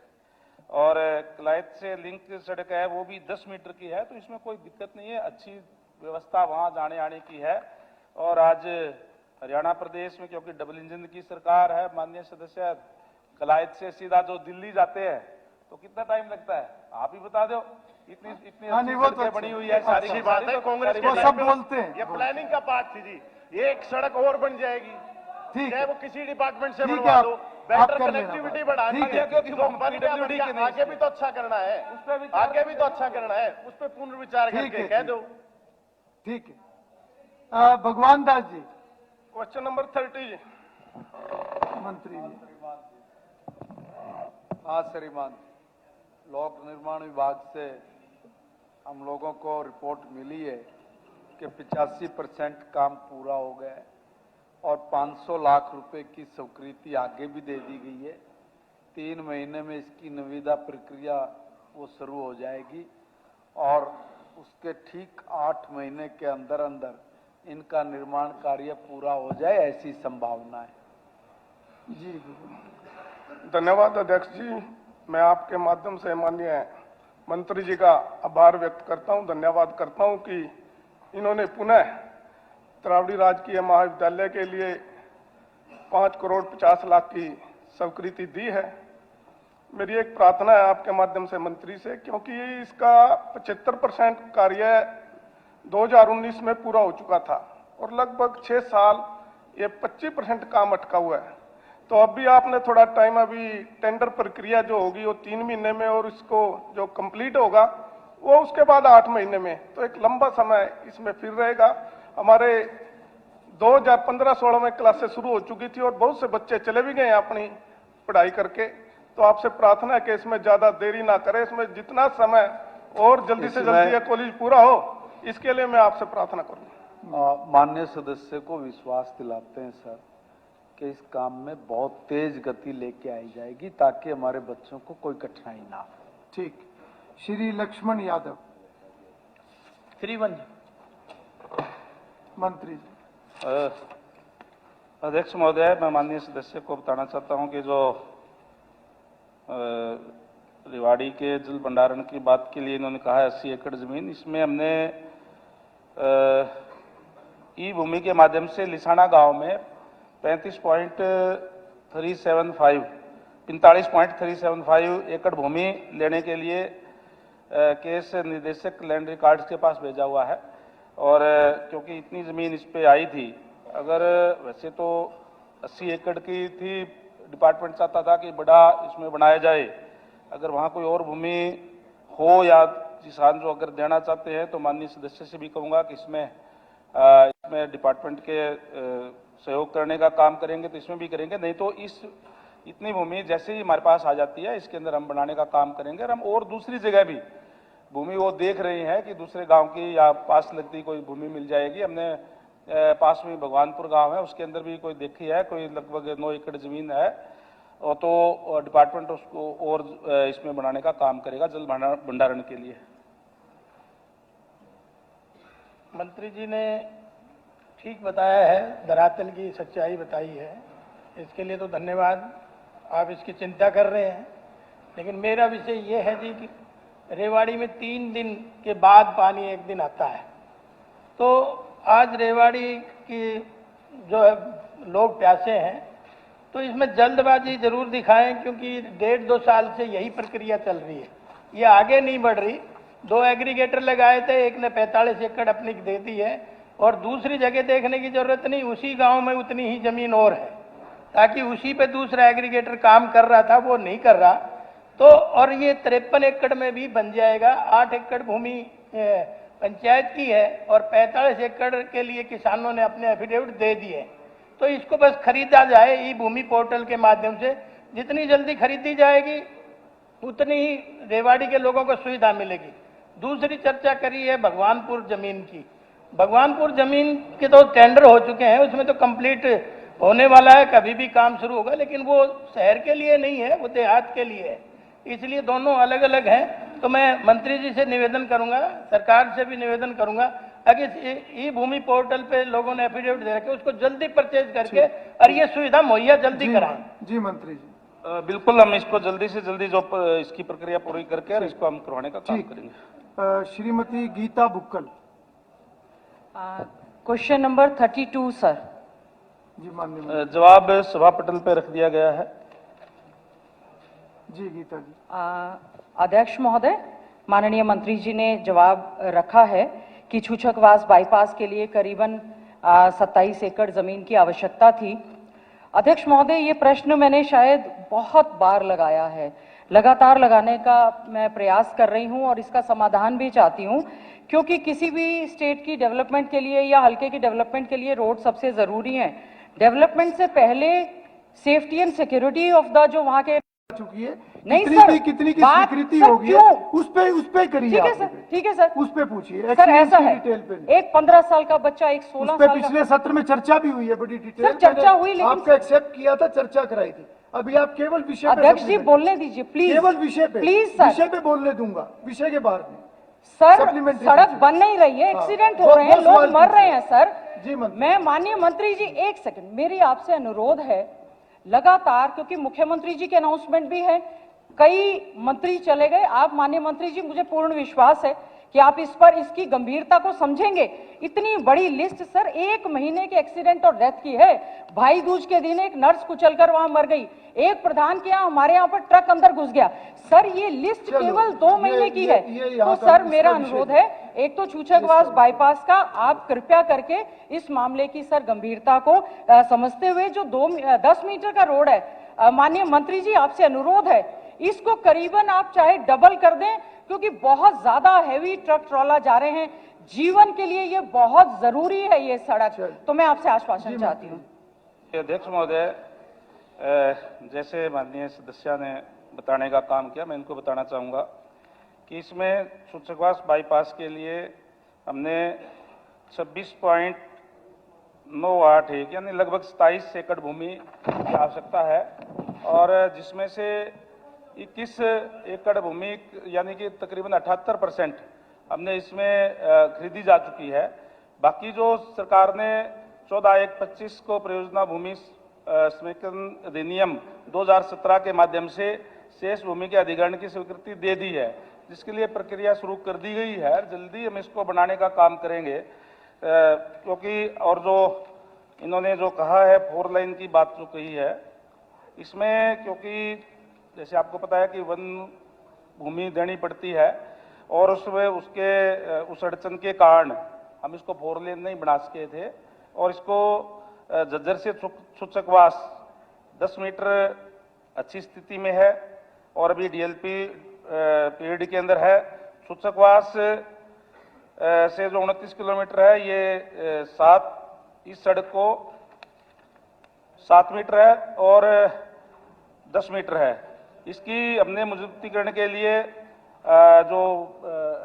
और कलायत से लिंक सड़क है वो भी 10 मीटर की है, तो इसमें कोई दिक्कत नहीं है, अच्छी व्यवस्था वहां जाने आने की है। और आज हरियाणा प्रदेश में क्योंकि डबल इंजन की सरकार है, माननीय सदस्य, कलायत से सीधा जो दिल्ली जाते हैं तो कितना टाइम लगता है आप ही बता दो। इतनी सड़कें बनी हुई है, सारी बात है। कांग्रेस को सब बोलते हैं, ये प्लानिंग का पार्ट थी जी। एक सड़क और बन जाएगी, ठीक है, वो किसी डिपार्टमेंट से बनवा दो, बेटर कनेक्टिविटी बढ़ानी है, क्योंकि आगे भी तो अच्छा करना है, आगे भी तो अच्छा करना है, उस पर पुनर्विचार करके कह दो। ठीक है। भगवान दास जी, क्वेश्चन नंबर 30 जी। मंत्री जी। हाँ श्रीमान, लोक निर्माण विभाग से हम लोगों को रिपोर्ट मिली है कि 85% काम पूरा हो गया है और 500 लाख रुपए की स्वीकृति आगे भी दे दी गई है। 3 महीने में इसकी निविदा प्रक्रिया वो शुरू हो जाएगी और उसके ठीक 8 महीने के अंदर अंदर इनका निर्माण कार्य पूरा हो जाए, ऐसी संभावना है जी। धन्यवाद अध्यक्ष जी। मैं आपके माध्यम से माननीय मंत्री जी का आभार व्यक्त करता हूं, धन्यवाद करता हूं कि इन्होंने पुनः तरावड़ी राजकीय महाविद्यालय के लिए 5 करोड़ 50 लाख की स्वीकृति दी है। मेरी एक प्रार्थना है आपके माध्यम से मंत्री से, क्योंकि इसका 75% कार्य 2019 में पूरा हो चुका था और लगभग 6 साल ये 25% काम अटका हुआ है। तो अभी आपने थोड़ा टाइम, अभी टेंडर प्रक्रिया जो होगी वो 3 महीने में और इसको जो कंप्लीट होगा वो उसके बाद 8 महीने में, तो एक लंबा समय इसमें फिर रहेगा। हमारे 2015-16 में क्लासेस शुरू हो चुकी थी और बहुत से बच्चे चले भी गए अपनी पढ़ाई करके। तो आपसे प्रार्थना है कि इसमें ज्यादा देरी ना करें, इसमें जितना समय और जल्दी से जल्दी ये कॉलेज पूरा हो, इसके लिए मैं आपसे प्रार्थना करूंगा। माननीय सदस्य को विश्वास दिलाते हैं सर कि इस काम में बहुत तेज गति लेके आई जाएगी ताकि हमारे बच्चों को कोई कठिनाई ना हो। ठीक। श्री लक्ष्मण यादव। श्रीवंश मंत्री जी। अध्यक्ष महोदय, मैं माननीय सदस्य को बताना चाहता हूं कि जो रेवाड़ी के जल भंडारण की बात के लिए इन्होंने कहा है 80 एकड़ जमीन, इसमें हमने ई भूमि के माध्यम से लिसाना गांव में 45.375 एकड़ भूमि लेने के लिए केस निदेशक लैंड रिकॉर्ड्स के पास भेजा हुआ है। और क्योंकि इतनी जमीन इस पे आई थी, अगर वैसे तो 80 एकड़ की थी, डिपार्टमेंट चाहता था कि बड़ा इसमें बनाया जाए। अगर वहाँ कोई और भूमि हो या किसान जो अगर देना चाहते हैं तो माननीय सदस्य से भी कहूँगा कि इसमें डिपार्टमेंट के सहयोग करने का काम करेंगे तो इसमें भी करेंगे, नहीं तो इतनी भूमि जैसे ही हमारे पास आ जाती है इसके अंदर हम बनाने का काम करेंगे। और हम और दूसरी जगह भी भूमि वो देख रहे हैं कि दूसरे गांव की या पास लगती कोई भूमि मिल जाएगी। हमने पास में भगवानपुर गांव है, उसके अंदर भी कोई देखी है, कोई लगभग 9 एकड़ जमीन है, और तो डिपार्टमेंट उसको और इसमें बनाने का काम करेगा जल भंडारण के लिए। मंत्री जी ने ठीक बताया है, धरातल की सच्चाई बताई है, इसके लिए तो धन्यवाद। आप इसकी चिंता कर रहे हैं, लेकिन मेरा विषय ये है जी कि रेवाड़ी में 3 दिन के बाद पानी एक दिन आता है। तो आज रेवाड़ी की जो है लोग प्यासे हैं, तो इसमें जल्दबाजी जरूर दिखाएं, क्योंकि 1.5-2 साल से यही प्रक्रिया चल रही है, ये आगे नहीं बढ़ रही। 2 एग्रीगेटर लगाए थे, एक ने 45 एकड़ अपनी दे दी है और दूसरी जगह देखने की जरूरत नहीं, उसी गांव में उतनी ही जमीन और है, ताकि उसी पे दूसरा एग्रीगेटर काम कर रहा था वो नहीं कर रहा। तो और ये 53 एकड़ में भी बन जाएगा। 8 एकड़ भूमि पंचायत की है और 45 एकड़ के लिए किसानों ने अपने एफिडेविट दे दिए। तो इसको बस खरीदा जाए ई भूमि पोर्टल के माध्यम से, जितनी जल्दी खरीदी जाएगी उतनी ही रेवाड़ी के लोगों को सुविधा मिलेगी। दूसरी चर्चा करी है भगवानपुर जमीन की। भगवानपुर जमीन के तो टेंडर हो चुके हैं, उसमें तो कंप्लीट होने वाला है, कभी भी काम शुरू होगा, लेकिन वो शहर के लिए नहीं है, वो देहात के लिए है, इसलिए दोनों अलग अलग हैं। तो मैं मंत्री जी से निवेदन करूंगा, सरकार से भी निवेदन करूंगा, अगर ई भूमि पोर्टल पे लोगों ने एफिडेविट दे रखे उसको जल्दी परचेज करके और ये सुविधा मुहैया जल्दी कराएं। जी मंत्री जी, बिल्कुल हम इसको जल्दी से जल्दी जो इसकी प्रक्रिया पूरी करके और इसको हम करवाने का काम करेंगे। Shrimati Geeta Bhukkal. Question number 32 sir. जी माननीय जवाब सभा पटल पे रख दिया गया है। जी गीता जी। अध्यक्ष महोदय, माननीय मंत्री जी ने जवाब रखा है कि छूछकवास बाईपास के लिए करीबन 27 एकड़ जमीन की आवश्यकता थी। अध्यक्ष महोदय, ये प्रश्न मैंने शायद बहुत बार लगाया है, लगातार लगाने का मैं प्रयास कर रही हूं और इसका समाधान भी चाहती हूं, क्योंकि किसी भी स्टेट की डेवलपमेंट के लिए या हल्के की डेवलपमेंट के लिए रोड सबसे जरूरी है। डेवलपमेंट से पहले safety and security of the जो वहां के चुकी है, नहीं कितनी सर, की कितनी की बात स्वीकृति सर होगी क्यों? उस पे करिए। ठीक है सर, ठीक है सर, उस पे पूछिए सर। ऐसा है, डिटेल पे एक 15 साल का बच्चा, एक 16 पे साल का, पिछले सत्र में चर्चा भी हुई है बड़ी डिटेल। सर चर्चा हुई, लेकिन आपका एक्सेप्ट किया था, चर्चा कराई थी। अभी आप केवल विषय पे अध्यक्ष जी बोलने दीजिए प्लीज, केवल विषय पे, प्लीज सर, विषय पे बोलने दूंगा, विषय के बारे में। सर सड़क बन नहीं रही है, एक्सीडेंट हो रहे हैं, लोग मर रहे हैं सर। जी मैं माननीय मंत्री जी, एक सेकंड, मेरी आपसे अनुरोध है, लगातार, क्योंकि मुख्यमंत्री जी के अनाउंसमेंट भी है, कई मंत्री चले गए, आप माननीय मंत्री जी, मुझे पूर्ण विश्वास है कि आप इस पर इसकी गंभीरता को समझेंगे। इतनी बड़ी लिस्ट सर, 1 महीने के एक्सीडेंट और डेथ की है। भाई दूज के दिन एक नर्स कुचलकर वहां मर गई, एक प्रधान के यहाँ हमारे यहाँ पर ट्रक अंदर घुस गया। सर ये लिस्ट केवल 2 महीने की है। तो सर मेरा अनुरोध है, एक तो छूछकवास बाईपास का आप कृपया करके इस मामले की सर गंभीरता को समझते हुए जो 10 मीटर का रोड है, माननीय मंत्री जी आपसे अनुरोध है इसको करीबन आप चाहे डबल कर दें, क्योंकि बहुत ज्यादा हैवी ट्रक ट्रॉला जा रहे हैं, जीवन के लिए ये बहुत जरूरी है ये सड़क। तो मैं आपसे आश्वासन चाहती हूँ। अध्यक्ष महोदय, जैसे माननीय सदस्य ने बताने का काम किया, मैं इनको बताना चाहूंगा कि इसमें छूछकवास बाईपास के लिए हमने 26.98 यानी लगभग 27 एकड़ भूमि की आवश्यकता है, और जिसमें से 21 एकड़ भूमि यानी कि तकरीबन 78% हमने इसमें खरीदी जा चुकी है। बाकी जो सरकार ने 14/1/25 को परियोजना भूमि समेकन अधिनियम 2017 के माध्यम से शेष भूमि के अधिग्रहण की स्वीकृति दे दी है, जिसके लिए प्रक्रिया शुरू कर दी गई है। जल्दी हम इसको बनाने का काम करेंगे, क्योंकि और जो इन्होंने जो कहा है 4 लाइन की बात जो कही है, इसमें क्योंकि जैसे आपको पता है कि वन भूमि देनी पड़ती है, और उसमें उस अड़चन के कारण हम इसको 4 लेन नहीं बना सके थे, और इसको झज्जर से छूछकवास 10 मीटर अच्छी स्थिति में है और अभी डीएलपी पीरियड के अंदर है। छूछकवास से जो 29 किलोमीटर है, ये 7 इस सड़क को 7 मीटर है और 10 मीटर है। इसकी हमने मजबूतीकरण के लिए जो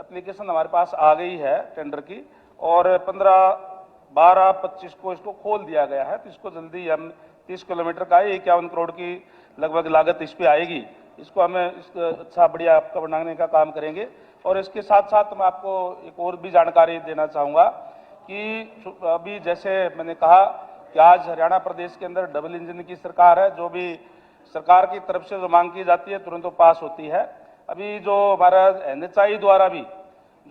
एप्लीकेशन हमारे पास आ गई है टेंडर की, और 15/12/25 को इसको खोल दिया गया है। तो इसको जल्दी हम 30 किलोमीटर का 51 करोड़ की लगभग लागत इस पे आएगी। इसको हमें अच्छा बढ़िया आपका बनाने का काम करेंगे। और इसके साथ साथ मैं आपको एक और भी जानकारी देना चाहूँगा कि अभी जैसे मैंने कहा कि आज हरियाणा प्रदेश के अंदर डबल इंजन की सरकार है, जो भी सरकार की तरफ से जो मांग की जाती है तुरंत पास होती है। अभी जो हमारा NHAI द्वारा भी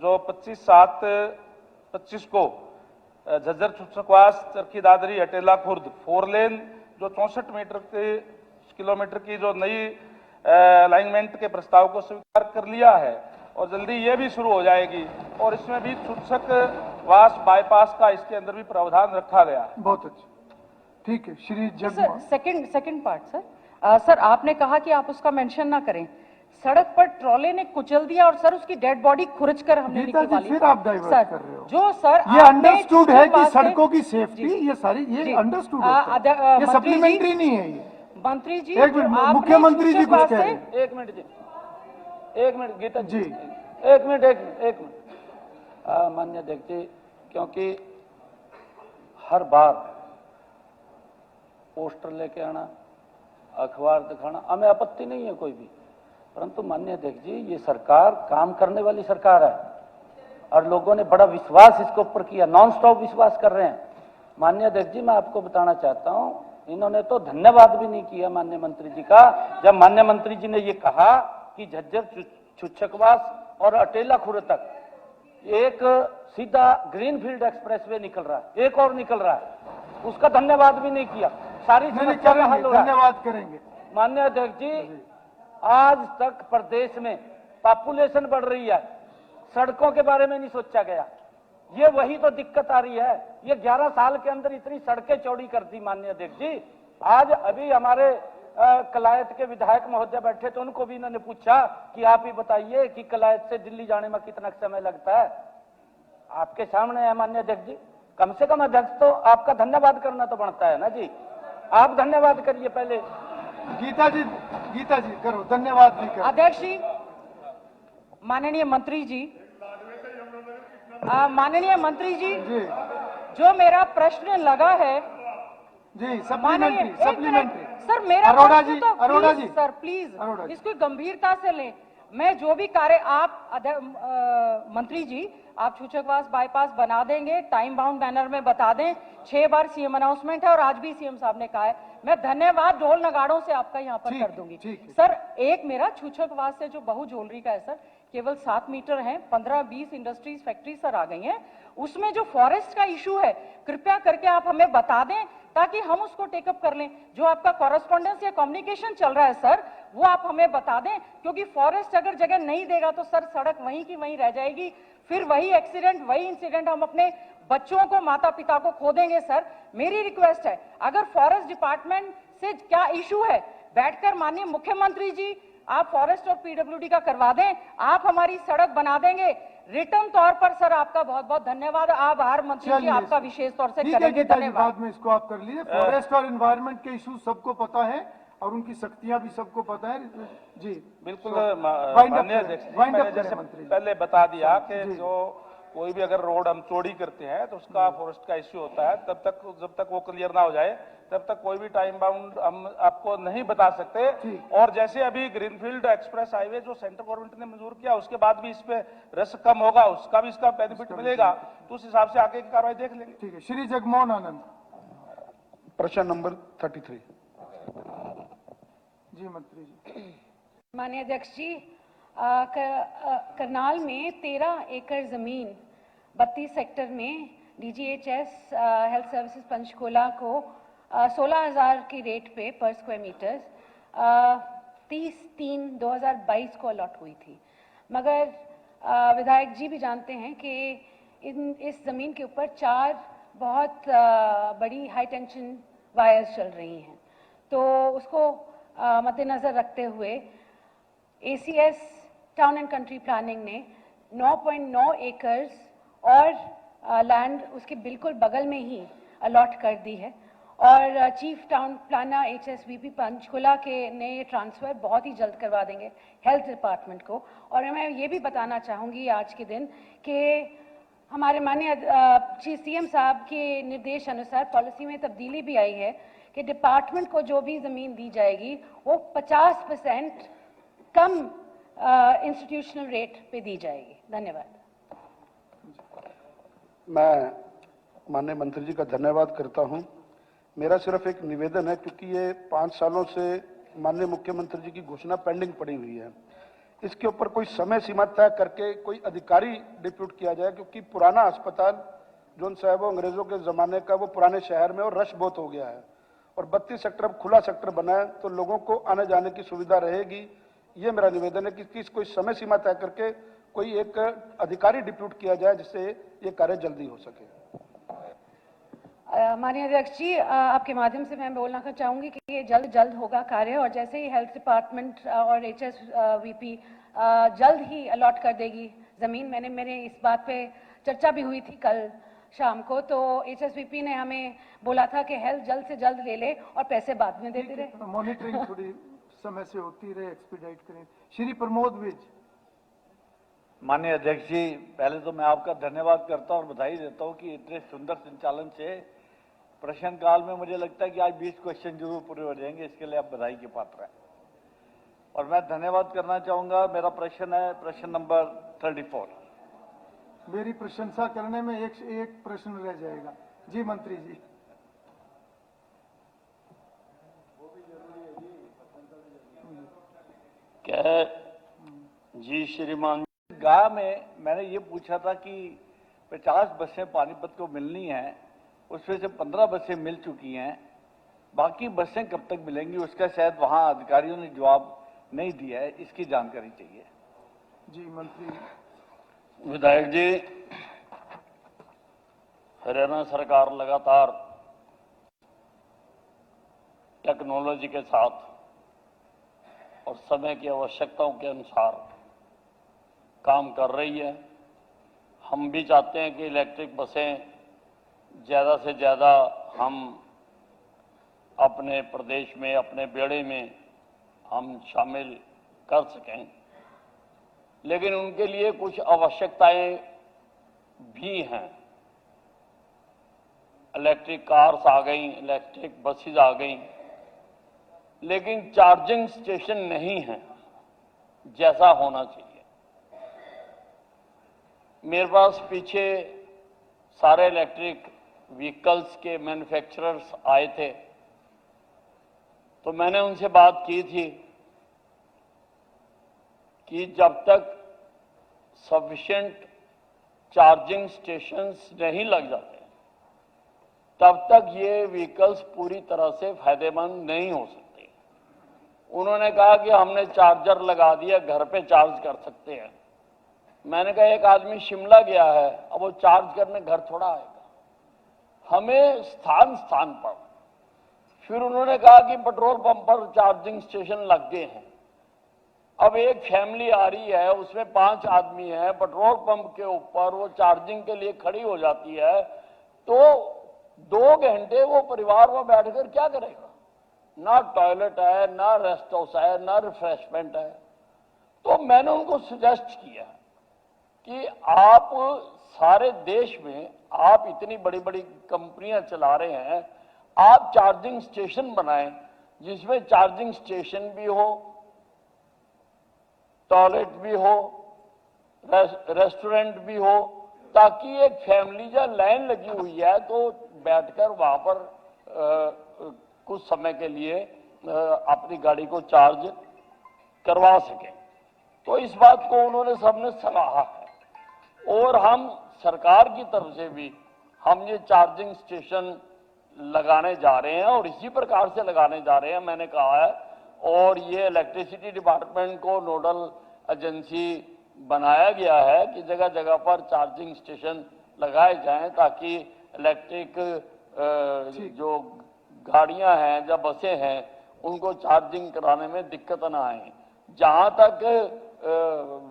जो 25/7/25 को झज्जर छूछकवास चरखी दादरी अटेला खुर्द 4 लेन जो 64 किलोमीटर की जो नई अलाइनमेंट के प्रस्ताव को स्वीकार कर लिया है, और जल्दी ये भी शुरू हो जाएगी, और इसमें भी छूछकवास बाईपास का इसके अंदर भी प्रावधान रखा गया है। बहुत अच्छा, ठीक है। Shri second part sir, sir आपने कहा कि आप उसका मेंशन ना करें। सड़क पर ट्रॉले ने कुचल दिया और सर उसकी डेड बॉडी खुरच कर हमने निकाली। फिर आप डाइवर्ट कर रहे हो। जो सर ये अंडरस्टूड है कि सड़कों की सेफ्टी, ये सारी ये अंडरस्टूड है, ये सप्लीमेंट्री नहीं है। ये मंत्री जी, एक मिनट, मुख्यमंत्री जी कुछ कह रहे हैं। एक मिनट गीता जी, एक मिनट माननीय अध्यक्ष जी, क्योंकि हर बार पोस्टर लेके आना, अखबार दिखाना, हमें आपत्ति नहीं है कोई भी, परंतु माननीय अध्यक्ष जी ये सरकार काम करने वाली सरकार है, और लोगों ने बड़ा विश्वास इसके ऊपर किया, नॉन स्टॉप विश्वास कर रहे हैं। माननीय अध्यक्ष जी मैं आपको बताना चाहता हूं, इन्होंने तो धन्यवाद भी नहीं किया माननीय मंत्री जी का, जब माननीय मंत्री जी ने ये कहा कि झज्जर छूछकवास और अटेला खुर्द तक एक सीधा ग्रीनफील्ड एक्सप्रेसवे निकल रहा है, एक और निकल रहा है, उसका धन्यवाद भी नहीं किया। सारी समस्या का हल हो रहा है। धन्यवाद करेंगे माननीय अध्यक्ष जी। आज तक प्रदेश में पॉपुलेशन बढ़ रही है, सड़कों के बारे में नहीं सोचा गया, ये वही तो दिक्कत आ रही है। ये 11 साल के अंदर इतनी सड़कें चौड़ी कर दी माननीय अध्यक्ष जी। आज अभी हमारे कलायत के विधायक महोदय बैठे, तो उनको भी इन्होंने पूछा कि आप ही बताइए कि कलायत से दिल्ली जाने में कितना समय लगता है। आपके सामने है माननीय अध्यक्ष जी, कम से कम अध्यक्ष तो आपका धन्यवाद करना तो बनता है ना जी, आप धन्यवाद करिए पहले। गीता जी करो, धन्यवाद भी करो। अध्यक्ष जी, माननीय मंत्री जी, जो मेरा प्रश्न लगा है जी, सप्लीमेंट्री सर, मेरा अरोड़ा जी सर प्लीज इसको गंभीरता से लें। मैं जो भी कार्य आप मंत्री जी आप छूछकवास बाईपास बना देंगे, टाइम बाउंड मैनर में बता दें। 6 बार सीएम अनाउंसमेंट है और आज भी सीएम साहब ने कहा है, मैं धन्यवाद ढोल नगाड़ों से आपका यहाँ पर कर दूंगी। सर एक मेरा छूछकवास से जो बहु ज्वेलरी का है सर, केवल 7 मीटर है, 15-20 इंडस्ट्रीज फैक्ट्री सर आ गई हैं, उसमें जो फॉरेस्ट का इशू है कृपया करके आप हमें बता दें ताकि हम उसको टेकअप कर लें। जो आपका कॉरेस्पॉन्डेंस या कम्युनिकेशन चल रहा है सर, वो आप हमें बता दें, क्योंकि फॉरेस्ट अगर जगह नहीं देगा तो सर सड़क वहीं की वहीं रह जाएगी, फिर वही एक्सीडेंट, वही इंसिडेंट, हम अपने बच्चों को, माता पिता को खो देंगे। सर मेरी रिक्वेस्ट है, अगर फॉरेस्ट डिपार्टमेंट से क्या इशू है, बैठकर माननीय मुख्यमंत्री जी आप फॉरेस्ट और पीडब्ल्यूडी का करवा दें, आप हमारी सड़क बना देंगे। रिटर्न तौर पर सर आपका बहुत बहुत धन्यवाद। आभार मंत्री जी आपका विशेष तौर से करेंगे। धन्यवाद। बाद में इसको आप कर लीजिए। फॉरेस्ट और एनवायरनमेंट के इशू सबको पता है और उनकी शक्तियां भी सबको पता है। जी बिल्कुल माननीय अध्यक्ष, मैंने जैसे पहले बता दिया कि जो कोई भी अगर रोड हम चौड़ी करते हैं तो उसका फॉरेस्ट का इश्यू होता है, तब तक जब तक वो क्लियर ना हो जाए तब तक कोई भी टाइम बाउंड हम आपको नहीं बता सकते। और जैसे अभी ग्रीनफील्ड एक्सप्रेस हाईवे जो सेंट्रल गवर्नमेंट ने मंजूर किया, उसके बाद भी इस पे रस कम होगा, उसका भी इसका बेनिफिट मिलेगा, तो उस हिसाब से आगे की कार्रवाई देख लेंगे। ठीक है। श्री जगमोहन आनंद, प्रश्न नंबर 33। जी मंत्री जी। माननीय अध्यक्ष जी, करनाल में 13 एकड़ जमीन 32 सेक्टर में DGHS हेल्थ सर्विसेज पंचकुला को 16,000 की रेट पे पर स्क्वायर मीटर 30/3/2022 को अलॉट हुई थी, मगर विधायक जी भी जानते हैं कि इस जमीन के ऊपर 4 बहुत बड़ी हाई टेंशन वायर्स चल रही हैं, तो उसको मद्देनजर रखते हुए ACS town and country planning ने 9.9 एकर्स और लैंड उसके बिल्कुल बगल में ही अलॉट कर दी है, और chief town planner HSVP Panchkula के ने ये ट्रांसफ़र बहुत ही जल्द करवा देंगे हेल्थ डिपार्टमेंट को। और मैं ये भी बताना चाहूँगी आज के दिन कि हमारे माननीय CM साहब के निर्देश अनुसार पॉलिसी में तब्दीली भी आई है कि डिपार्टमेंट को जो भी ज़मीन दी जाएगी वो 50% कम इंस्टीट्यूशनल रेट पे दी जाएगी। धन्यवाद। मैं माननीय मंत्री जी का धन्यवाद करता हूं। मेरा सिर्फ एक निवेदन है, क्योंकि ये 5 सालों से माननीय मुख्यमंत्री जी की घोषणा पेंडिंग पड़ी हुई है, इसके ऊपर कोई समय सीमा तय करके कोई अधिकारी डिप्यूट किया जाए, क्योंकि पुराना अस्पताल जोन साहब अंग्रेजों के जमाने का वो पुराने शहर में और रश बहुत हो गया है, और 32 सेक्टर अब खुला सेक्टर बना है तो लोगों को आने जाने की सुविधा रहेगी। ये मेरा निवेदन है कि कोई समय सीमा तय करके कोई एक अधिकारी डिप्यूट किया जाए जिससे ये कार्य जल्दी हो सके। माननीय अध्यक्ष जी, आपके माध्यम से मैं बोलना चाहूँगी कि ये जल्द होगा कार्य, और जैसे ही हेल्थ डिपार्टमेंट और HSVP जल्द ही अलॉट कर देगी ज़मीन। मेरे इस बात पे चर्चा भी हुई थी कल शाम को, तो HSVP ने हमें बोला था कि हेल्थ जल्द से जल्द ले ले और पैसे बाद में देते रहे। मॉनिटरिंग थोड़ी समय से होती रहे, एक्सपीडाइट करें। श्री प्रमोद विज। माननीय अध्यक्ष जी, पहले तो मैं आपका धन्यवाद करता हूं और बधाई देता हूं कि इतने सुंदर संचालन से प्रश्नकाल में मुझे लगता है कि आज 20 क्वेश्चन जरूर पूरे हो जाएंगे, इसके लिए आप बधाई के पात्र हैं। और मैं धन्यवाद करना चाहूंगा। मेरा प्रश्न है प्रश्न नंबर 34। मेरी प्रशंसा करने में एक प्रश्न रह जाएगा। जी मंत्री जी। क्या जी श्रीमान, गाँव में मैंने ये पूछा था कि 50 बसें पानीपत को मिलनी हैं, उसमें से 15 बसें मिल चुकी हैं, बाकी बसें कब तक मिलेंगी उसका शायद वहां अधिकारियों ने जवाब नहीं दिया है, इसकी जानकारी चाहिए। जी मंत्री। विधायक जी, हरियाणा सरकार लगातार टेक्नोलॉजी के साथ और समय की आवश्यकताओं के अनुसार काम कर रही है। हम भी चाहते हैं कि इलेक्ट्रिक बसें ज़्यादा से ज़्यादा हम अपने प्रदेश में, अपने बेड़े में हम शामिल कर सकें, लेकिन उनके लिए कुछ आवश्यकताएं भी हैं। इलेक्ट्रिक कार्स आ गई, इलेक्ट्रिक बसेस आ गई, लेकिन चार्जिंग स्टेशन नहीं है जैसा होना चाहिए। मेरे पास पीछे सारे इलेक्ट्रिक व्हीकल्स के मैन्युफैक्चरर्स आए थे, तो मैंने उनसे बात की थी कि जब तक सफिशिएंट चार्जिंग स्टेशंस नहीं लग जाते तब तक ये व्हीकल्स पूरी तरह से फायदेमंद नहीं हो सकते। उन्होंने कहा कि हमने चार्जर लगा दिया, घर पे चार्ज कर सकते हैं। मैंने कहा एक आदमी शिमला गया है, अब वो चार्ज करने घर थोड़ा आएगा, हमें स्थान स्थान पर। फिर उन्होंने कहा कि पेट्रोल पंप पर चार्जिंग स्टेशन लग गए हैं। अब एक फैमिली आ रही है, उसमें 5 आदमी हैं, पेट्रोल पंप के ऊपर वो चार्जिंग के लिए खड़ी हो जाती है, तो 2 घंटे वो परिवार में बैठकर क्या करेगा? ना टॉयलेट है, ना रेस्ट हाउस है, ना रिफ्रेशमेंट है। तो मैंने उनको सजेस्ट किया कि आप सारे देश में आप इतनी बड़ी बड़ी कंपनियां चला रहे हैं, आप चार्जिंग स्टेशन बनाएं जिसमें चार्जिंग स्टेशन भी हो, टॉयलेट भी हो, रेस्टोरेंट भी हो, ताकि एक फैमिली जब लाइन लगी हुई है तो बैठकर वहां पर कुछ समय के लिए अपनी गाड़ी को चार्ज करवा सके। तो इस बात को उन्होंने सबने सराहा है और हम सरकार की तरफ से भी हम ये चार्जिंग स्टेशन लगाने जा रहे हैं और इसी प्रकार से लगाने जा रहे हैं, मैंने कहा है। और ये इलेक्ट्रिसिटी डिपार्टमेंट को नोडल एजेंसी बनाया गया है कि जगह जगह पर चार्जिंग स्टेशन लगाए जाएं ताकि इलेक्ट्रिक जो गाड़ियां हैं या बसें हैं उनको चार्जिंग कराने में दिक्कत ना आए। जहां तक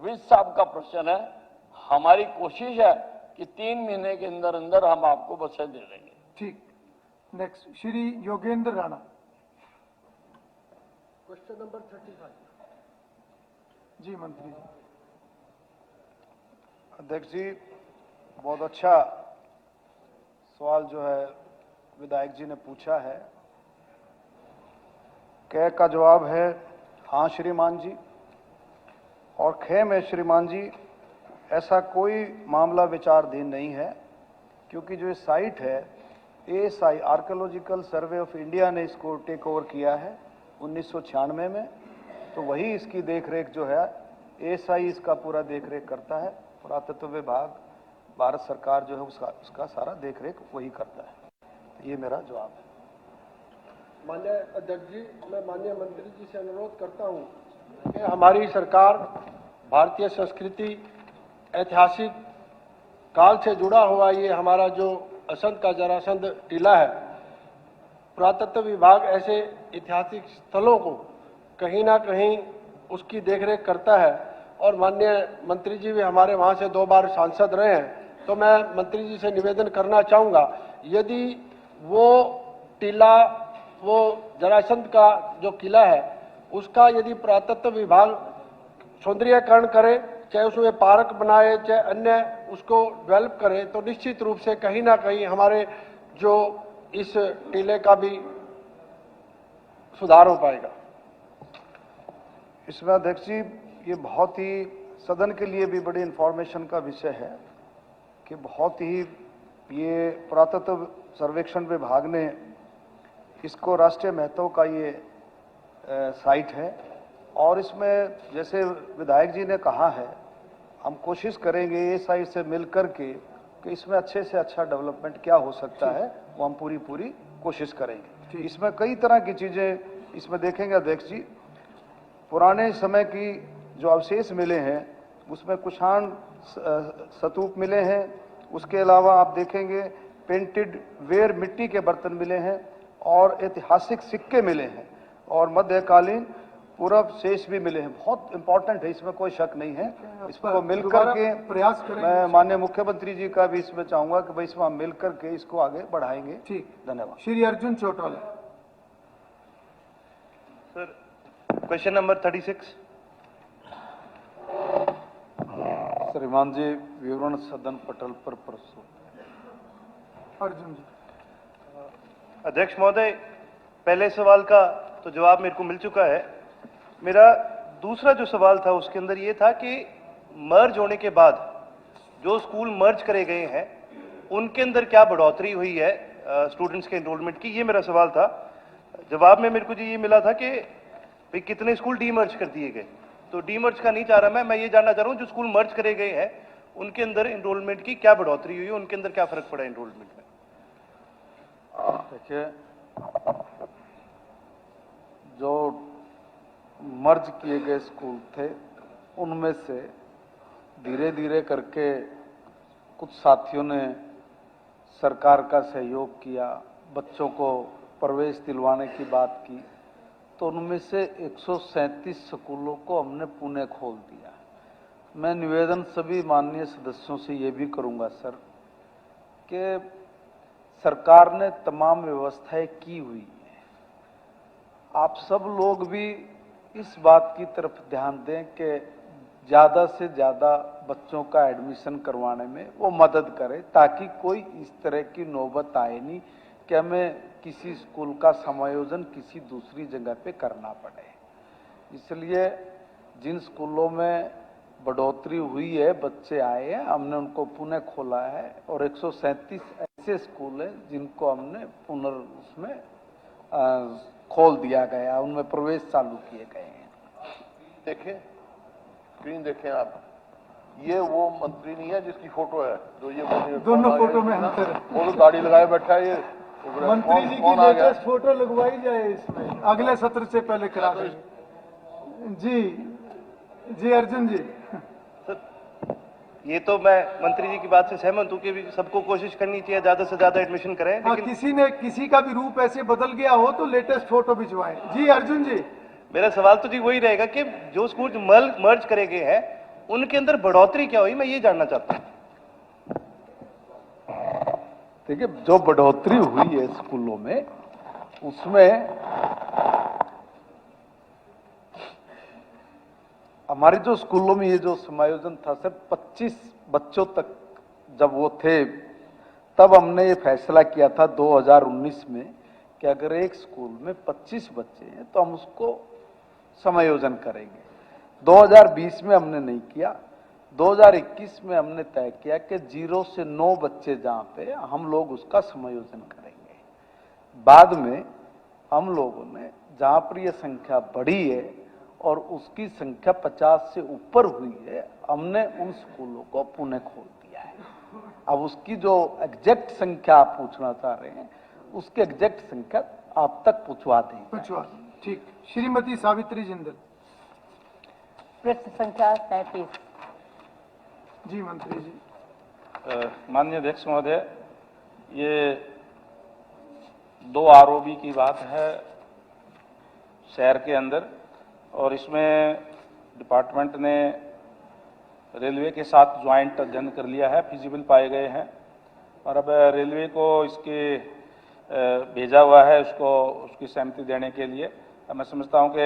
विज साहब का प्रश्न है, हमारी कोशिश है कि 3 महीने के अंदर अंदर हम आपको बसें दे देंगे। ठीक, next Shri Yogendra Rana. Question number 35। जी मंत्री जी। अध्यक्ष जी, बहुत अच्छा सवाल जो है विधायक जी ने पूछा है। क का जवाब है हाँ श्रीमान जी, और ख में श्रीमान जी ऐसा कोई मामला विचाराधीन नहीं है, क्योंकि जो ये साइट है ASI archaeological survey of India ने इसको टेक ओवर किया है 1996 में, तो वही इसकी देखरेख जो है ASI इसका पूरा देखरेख करता है। पुरातत्व विभाग भारत सरकार जो है उसका सारा देखरेख वही करता है। ये मेरा जवाब है। माननीय अध्यक्ष जी, मैं माननीय मंत्री जी से अनुरोध करता हूं कि हमारी सरकार भारतीय संस्कृति ऐतिहासिक काल से जुड़ा हुआ ये हमारा जो असंध का जरासंध टीला है, पुरातत्व विभाग ऐसे ऐतिहासिक स्थलों को कहीं ना कहीं उसकी देखरेख करता है। और माननीय मंत्री जी भी हमारे वहां से 2 बार सांसद रहे हैं, तो मैं मंत्री जी से निवेदन करना चाहूंगा, यदि वो टीला, वो जरासंध का जो किला है, उसका यदि पुरातत्व विभाग सौंदर्यीकरण करे, चाहे उसमें पार्क बनाए, चाहे अन्य उसको डेवलप करे, तो निश्चित रूप से कहीं ना कहीं हमारे जो इस टीले का भी सुधार हो पाएगा। इसमें अध्यक्ष जी ये बहुत ही सदन के लिए भी बड़ी इंफॉर्मेशन का विषय है कि बहुत ही ये पुरातत्व सर्वेक्षण विभाग ने इसको राष्ट्रीय महत्व का ये साइट है, और इसमें जैसे विधायक जी ने कहा है, हम कोशिश करेंगे ये साइट से मिलकर के कि इसमें अच्छे से अच्छा डेवलपमेंट क्या हो सकता है, वो हम पूरी कोशिश करेंगे। इसमें कई तरह की चीजें इसमें देखेंगे अध्यक्ष जी। पुराने समय की जो अवशेष मिले हैं उसमें कुषाण स्तूप मिले हैं, उसके अलावा आप देखेंगे पेंटेड वेयर मिट्टी के बर्तन मिले हैं और ऐतिहासिक सिक्के मिले हैं और मध्यकालीन पूरब शेष भी मिले हैं। बहुत इंपॉर्टेंट है, इसमें कोई शक नहीं है। इसको मिलकर के प्रयास करेंगे। मैं माननीय मुख्यमंत्री जी का भी इसमें चाहूंगा कि भाई इसमें हम मिलकर के इसको आगे बढ़ाएंगे। ठीक, धन्यवाद। Shri Arjun Chautala. Sir, question number 36। श्रीमान जी, विवरण सदन पटल पर प्रस्तुत। अर्जुन जी। अध्यक्ष महोदय, पहले सवाल का तो जवाब मेरे को मिल चुका है। मेरा दूसरा जो सवाल था उसके अंदर ये था कि मर्ज होने के बाद जो स्कूल मर्ज करे गए हैं उनके अंदर क्या बढ़ोतरी हुई है स्टूडेंट्स के एनरोलमेंट की, ये मेरा सवाल था। जवाब में मेरे को जी ये मिला था कि भाई कितने स्कूल डीमर्ज कर दिए गए, तो डीमर्ज का नहीं चाह रहा मैं ये जानना चाह रहा हूँ जो स्कूल मर्ज करे गए हैं उनके अंदर एनरोलमेंट की क्या बढ़ोतरी हुई है, उनके अंदर क्या फर्क पड़ा एनरोलमेंट में। देखिए, जो मर्ज किए गए स्कूल थे उनमें से धीरे धीरे करके कुछ साथियों ने सरकार का सहयोग किया, बच्चों को प्रवेश दिलवाने की बात की, तो उनमें से 137 स्कूलों को हमने पुणे खोल दिया। मैं निवेदन सभी माननीय सदस्यों से ये भी करूंगा सर कि सरकार ने तमाम व्यवस्थाएं की हुई है, आप सब लोग भी इस बात की तरफ ध्यान दें कि ज़्यादा से ज़्यादा बच्चों का एडमिशन करवाने में वो मदद करें, ताकि कोई इस तरह की नौबत आए नहीं कि हमें किसी स्कूल का समायोजन किसी दूसरी जगह पे करना पड़े। इसलिए जिन स्कूलों में बढ़ोतरी हुई है, बच्चे आए हैं, हमने उनको पुनः खोला है और 137 ऐसे स्कूल हैं जिनको हमने उसमें खोल दिया गया, उनमें प्रवेश चालू किए गए हैं। देखें, स्क्रीन देखें आप, ये वो मंत्री नहीं है जिसकी फोटो है, जो ये दोनों फोटो में अंतर है। वो तो दाढ़ी लगाए बैठा है, ये मंत्री जी की लेटेस्ट फोटो लगवाई जाए इसमें, अगले सत्र से पहले करा देंगे। जी अर्जुन जी। ये तो मैं मंत्री जी की बात से सहमत हूँ कि सबको कोशिश करनी चाहिए ज्यादा से ज्यादा एडमिशन करें, लेकिन किसी का भी रूप ऐसे बदल गया हो तो लेटेस्ट फोटो भिजवाएं। जी अर्जुन जी। मेरा सवाल तो जी वही रहेगा कि जो स्कूल मर्ज करे गए हैं उनके अंदर बढ़ोतरी क्या हुई, मैं ये जानना चाहता हूँ। देखिए, जो बढ़ोतरी हुई है स्कूलों में, उसमें हमारे जो स्कूलों में ये जो समायोजन था सर, 25 बच्चों तक जब वो थे, तब हमने ये फैसला किया था 2019 में कि अगर एक स्कूल में 25 बच्चे हैं तो हम उसको समायोजन करेंगे। 2020 में हमने नहीं किया, 2021 में हमने तय किया कि 0 से 9 बच्चे जहां पे हम लोग उसका समायोजन करेंगे। बाद में हम लोगों ने जहां पर यह संख्या बढ़ी है और उसकी संख्या 50 से ऊपर हुई है, हमने उन स्कूलों को पुनः खोल दिया है। अब उसकी जो एग्जैक्ट संख्या आप पूछना चाह रहे हैं, उसकी एग्जैक्ट संख्या आप तक पहुंचवा दें। ठीक। श्रीमती सावित्री जिंदल। प्रश्न संख्या 33। जी मंत्री जी। माननीय अध्यक्ष महोदय, ये 2 आरओबी की बात है शहर के अंदर, और इसमें डिपार्टमेंट ने रेलवे के साथ ज्वाइंट अध्ययन कर लिया है, फिजिबल पाए गए हैं, और अब रेलवे को इसके भेजा हुआ है उसकी सहमति देने के लिए। मैं समझता हूं कि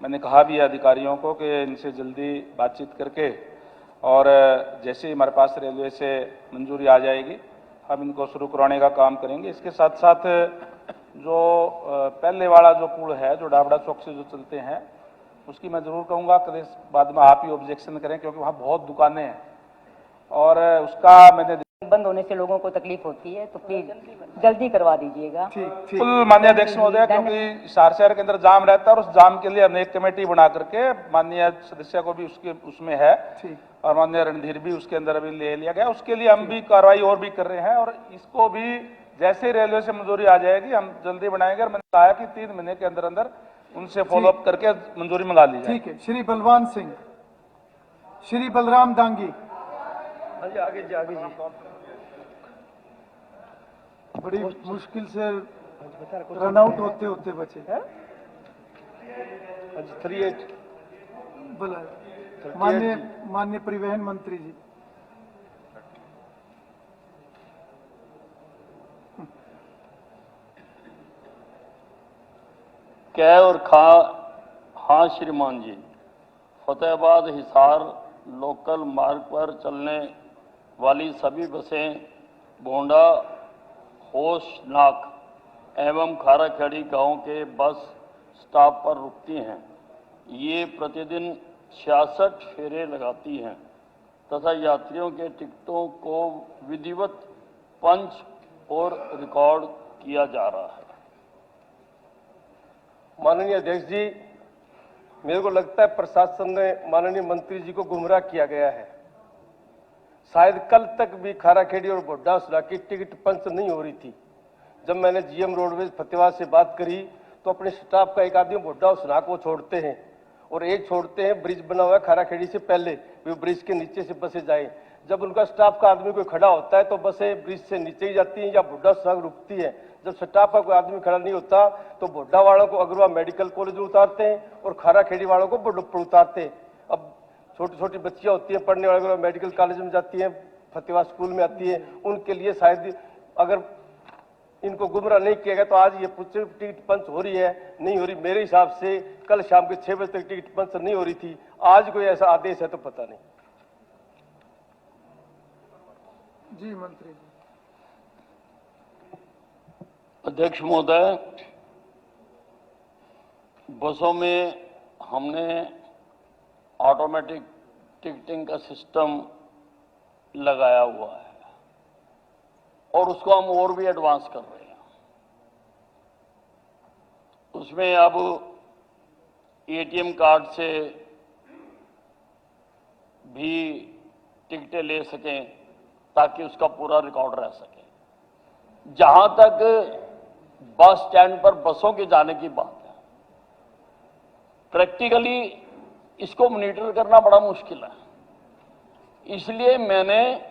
मैंने कहा भी है अधिकारियों को कि इनसे जल्दी बातचीत करके, और जैसे ही हमारे पास रेलवे से मंजूरी आ जाएगी हम इनको शुरू करवाने का काम करेंगे। इसके साथ साथ जो पहले वाला जो पुल है, जो डाबड़ा चौक से जो चलते हैं, उसकी मैं जरूर कहूँगा कि बाद में आप ही ऑब्जेक्शन करें, क्योंकि वहाँ बहुत दुकानें हैं और उसका मैंने बंद होने से लोगों को तकलीफ होती है, तो प्लीज जल्दी करवा दीजिएगा। बिल्कुल माननीय अध्यक्ष महोदय, क्योंकि शहर के अंदर जाम रहता है और उस जाम के लिए हमने एक कमेटी बना करके माननीय सदस्य को भी उसमें है, और माननीय रणधीर भी उसके अंदर अभी ले लिया गया। उसके लिए हम भी कार्रवाई और भी कर रहे हैं, और इसको भी जैसे रेलवे से मंजूरी आ जाएगी हम जल्दी बनाएंगे। और मैंने कहा कि 3 महीने के अंदर अंदर उनसे फॉलोअप करके मंजूरी मंगा ली जाए। ठीक है। श्री बलवान सिंह। श्री बलराम दांगी। आगे जी। बड़ी मुश्किल से रन आउट होते होते बचे। 38। बोला माननीय परिवहन मंत्री जी। कै और खा। हाँ श्रीमान जी, फतेहाबाद हिसार लोकल मार्ग पर चलने वाली सभी बसें बोंडा, होशनाक एवं खाराखेड़ी गांव के बस स्टॉप पर रुकती हैं। ये प्रतिदिन 66 फेरे लगाती हैं तथा यात्रियों के टिकटों को विधिवत पंच और रिकॉर्ड किया जा रहा है। माननीय अध्यक्ष जी, मेरे को लगता है प्रशासन ने माननीय मंत्री जी को गुमराह किया गया है। शायद कल तक भी खाराखेड़ी और बोड्डा की टिकट पंच नहीं हो रही थी, जब मैंने जीएम रोडवेज फतेहाबाद से बात करी तो अपने स्टाफ का एक आदमी बुड्ढा उस नाक को छोड़ते हैं और एक छोड़ते हैं ब्रिज बना हुआ है खाराखेड़ी से पहले, वो ब्रिज के नीचे से बसें जाए। जब उनका स्टाफ का आदमी कोई खड़ा होता है तो बसें ब्रिज से नीचे ही जाती हैं या बुड्ढा सड़क रुकती है। जब स्टाफ का कोई आदमी खड़ा नहीं होता तो बुड्ढा वालों को अग्रवा मेडिकल कॉलेज में उतारते हैं और खाराखेड़ी वालों को बुड्ढा उतारते हैं। अब छोटी छोटी बच्चियां होती हैं पढ़ने वाले मेडिकल कॉलेज में जाती हैं, फतेहाबाद स्कूल में आती है, उनके लिए शायद अगर इनको गुमराह नहीं किया गया तो आज ये टिकट पंच हो रही है नहीं हो रही। मेरे हिसाब से कल शाम के 6 बजे तक टिकट पंच नहीं हो रही थी, आज कोई ऐसा आदेश है तो पता नहीं। जी मंत्री जी। अध्यक्ष महोदय, बसों में हमने ऑटोमेटिक टिकटिंग का सिस्टम लगाया हुआ है और उसको हम और भी एडवांस कर रहे हैं। उसमें अब एटीएम कार्ड से भी टिकटें ले सकें ताकि उसका पूरा रिकॉर्ड रह सके। जहां तक बस स्टैंड पर बसों के जाने की बात है, प्रैक्टिकली इसको मॉनिटर करना बड़ा मुश्किल है, इसलिए मैंने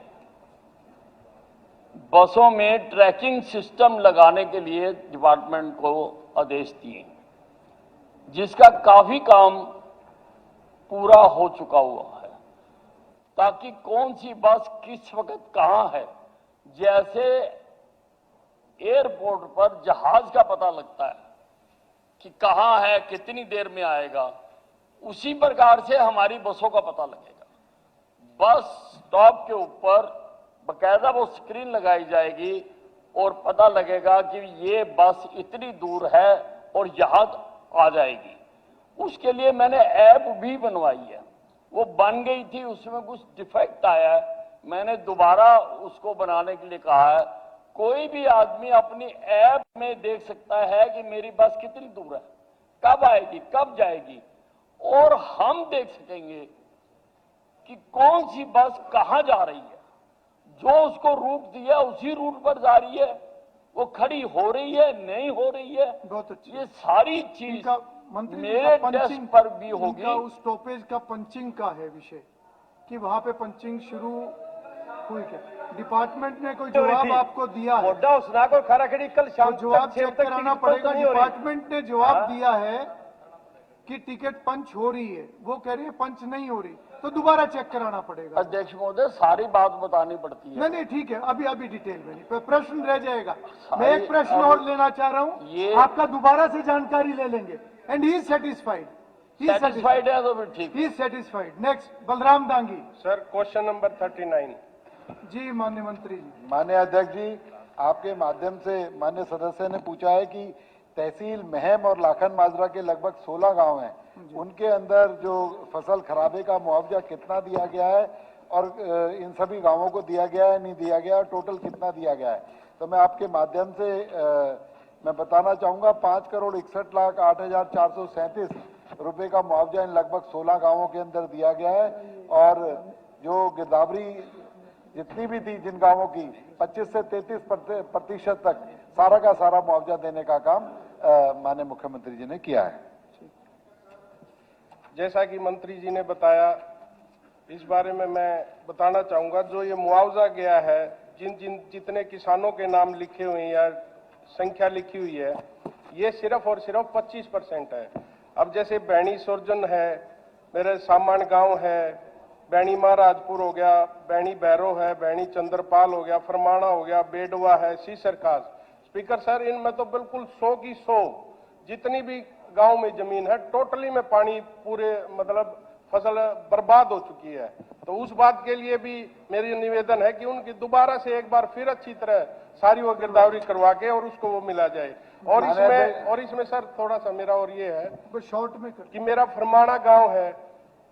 बसों में ट्रैकिंग सिस्टम लगाने के लिए डिपार्टमेंट को आदेश दिए, जिसका काफी काम पूरा हो चुका हुआ है, ताकि कौन सी बस किस वक्त कहां है। जैसे एयरपोर्ट पर जहाज का पता लगता है कि कहां है, कितनी देर में आएगा, उसी प्रकार से हमारी बसों का पता लगेगा। बस स्टॉप के ऊपर बकायदा वो स्क्रीन लगाई जाएगी और पता लगेगा कि ये बस इतनी दूर है और यहां आ जाएगी। उसके लिए मैंने ऐप भी बनवाई है, वो बन गई थी, उसमें कुछ डिफेक्ट आया है, मैंने दोबारा उसको बनाने के लिए कहा है। कोई भी आदमी अपनी ऐप में देख सकता है कि मेरी बस कितनी दूर है, कब आएगी, कब जाएगी, और हम देख सकेंगे कि कौन सी बस कहां जा रही है। जो उसको रूट दिया उसी रूट पर जा रही है, वो खड़ी हो रही है, नहीं हो रही है, बहुत अच्छी। ये सारी चीज मेरे डेस्क पर भी होगी। उस स्टॉपेज का पंचिंग का है विषय कि वहां पे पंचिंग शुरू हुई क्या? डिपार्टमेंट ने कोई जवाब आपको दिया है? और खाराखेड़ी कल शाम जवाब चेक कराना पड़ेगा। डिपार्टमेंट ने जवाब दिया है कि टिकट पंच हो रही है, वो कह रही है पंच नहीं हो रही, तो दोबारा चेक कराना पड़ेगा। अध्यक्ष महोदय, सारी बात बतानी पड़ती है। नहीं ठीक है, अभी डिटेल में नहीं, प्रश्न रह जाएगा। मैं एक प्रश्न और लेना चाह रहा हूँ, आपका दोबारा से जानकारी ले लेंगे। And he is satisfied, satisfied है तो फिर ठीक, he is satisfied. Next Balram Dangi sir, question number 39। जी माननीय मंत्री जी। माननीय अध्यक्ष जी, आपके माध्यम से माननीय सदस्य ने पूछा है कि तहसील महम और लाखन माजरा के लगभग 16 गांव हैं, उनके अंदर जो फसल खराबे का मुआवजा कितना दिया गया है और इन सभी गांवों को दिया गया है, नहीं दिया गया, टोटल कितना दिया गया है। तो मैं आपके माध्यम से मैं बताना चाहूंगा 5,61,08,437 रुपए का मुआवजा इन लगभग 16 गांवों के अंदर दिया गया है। और जो गिरदावरी जितनी भी थी जिन गांवों की 25 से 33% तक सारा का सारा मुआवजा देने का काम माननीय मुख्यमंत्री जी ने किया है। जैसा कि मंत्री जी ने बताया, इस बारे में मैं बताना चाहूंगा, जो ये मुआवजा गया है, जितने किसानों के नाम लिखे हुए हैं या संख्या लिखी हुई है, ये सिर्फ और सिर्फ 25% है। अब जैसे बैणी सुरजन है, मेरे सामान गांव है, बैणी महाराजपुर हो गया, बैणी भैरो है, बैणी चंद्रपाल हो गया, फरमाना हो गया, बेडवा है, सीसरखास। स्पीकर सर, इनमें तो बिल्कुल 100 की 100 जितनी भी गांव में जमीन है, टोटली में पानी पूरे मतलब फसल बर्बाद हो चुकी है। तो उस बात के लिए भी मेरी निवेदन है कि उनकी दोबारा से एक बार फिर अच्छी तरह सारी वो गिरदावरी करवा के और उसको वो मिला जाए। और इसमें सर थोड़ा सा मेरा और ये है शॉर्ट में कि मेरा फरमाना गांव है,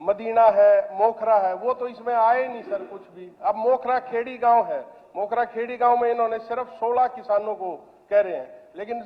मदीना है, मोखरा है, वो तो इसमें आए नहीं सर कुछ भी। अब मोखरा खेड़ी गांव है, मोखरा खेड़ी गांव में इन्होंने सिर्फ 16 किसानों को कह रहे हैं, लेकिन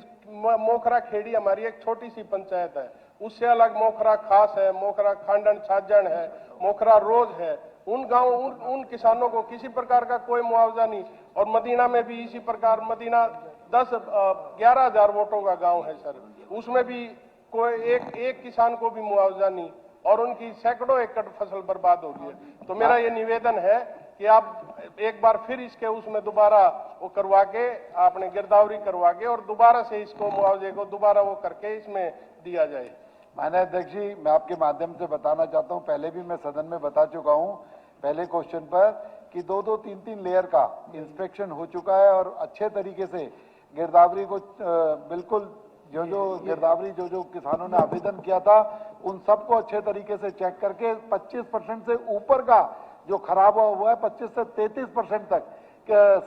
मोखरा खेड़ी हमारी एक छोटी सी पंचायत है, उससे अलग मोखरा खास है, मोखरा खांडन छाजन है, मोखरा रोज है। उन गांव उन किसानों को किसी प्रकार का कोई मुआवजा नहीं। और मदीना में भी इसी प्रकार, मदीना 11,000 वोटों का गांव है सर, उसमें भी कोई एक किसान को भी मुआवजा नहीं और उनकी सैकड़ों एकड़ फसल बर्बाद हो गई है। तो मेरा ये निवेदन है कि आप एक बार फिर इसके उसमें दोबारा वो करवा के, आपने गिरदावरी करवा के और दोबारा से इसको मुआवजे को दोबारा वो करके इसमें दिया जाए। माननीय अध्यक्ष जी, मैं आपके माध्यम से बताना चाहता हूं, पहले भी मैं सदन में बता चुका हूं पहले क्वेश्चन पर कि 2-2, 3-3 लेयर का इंस्पेक्शन हो चुका है और अच्छे तरीके से गिरदावरी को बिल्कुल जो गिरदावरी जो किसानों ने आवेदन किया था उन सबको अच्छे तरीके से चेक करके 25% से ऊपर का जो खराब हुआ है 25 से 33% तक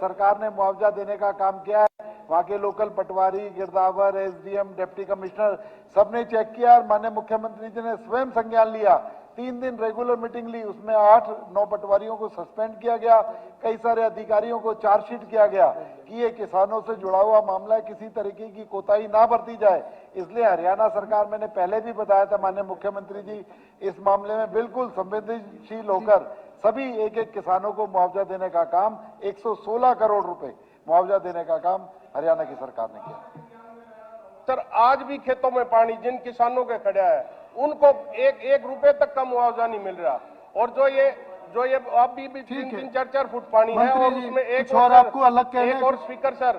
सरकार ने मुआवजा देने का काम किया है। वहां के लोकल पटवारी, गिरदावर, एसडीएम, डिप्टी कमिश्नर सबने चेक किया और माननीय मुख्यमंत्री जी ने स्वयं संज्ञान लिया। 3 दिन रेगुलर मीटिंग ली, उसमें 8-9 पटवारियों को सस्पेंड किया गया, कई सारे अधिकारियों को चार्जशीट किया गया कि ये किसानों से जुड़ा हुआ मामला है, किसी तरीके की कोताही ना बरती जाए। इसलिए हरियाणा सरकार, मैंने पहले भी बताया था माननीय मुख्यमंत्री जी, इस मामले में बिल्कुल संवेदनशील होकर सभी एक किसानों को मुआवजा देने का काम 116 करोड़ रुपए मुआवजा देने का काम हरियाणा की सरकार ने किया। सर, आज भी खेतों में पानी जिन किसानों के खड़ा है उनको एक रुपए तक का मुआवजा नहीं मिल रहा और जो ये अभी भी 3-4 फुट पानी है और उसमें एक और आपको अलग कहना एक और स्पीकर सर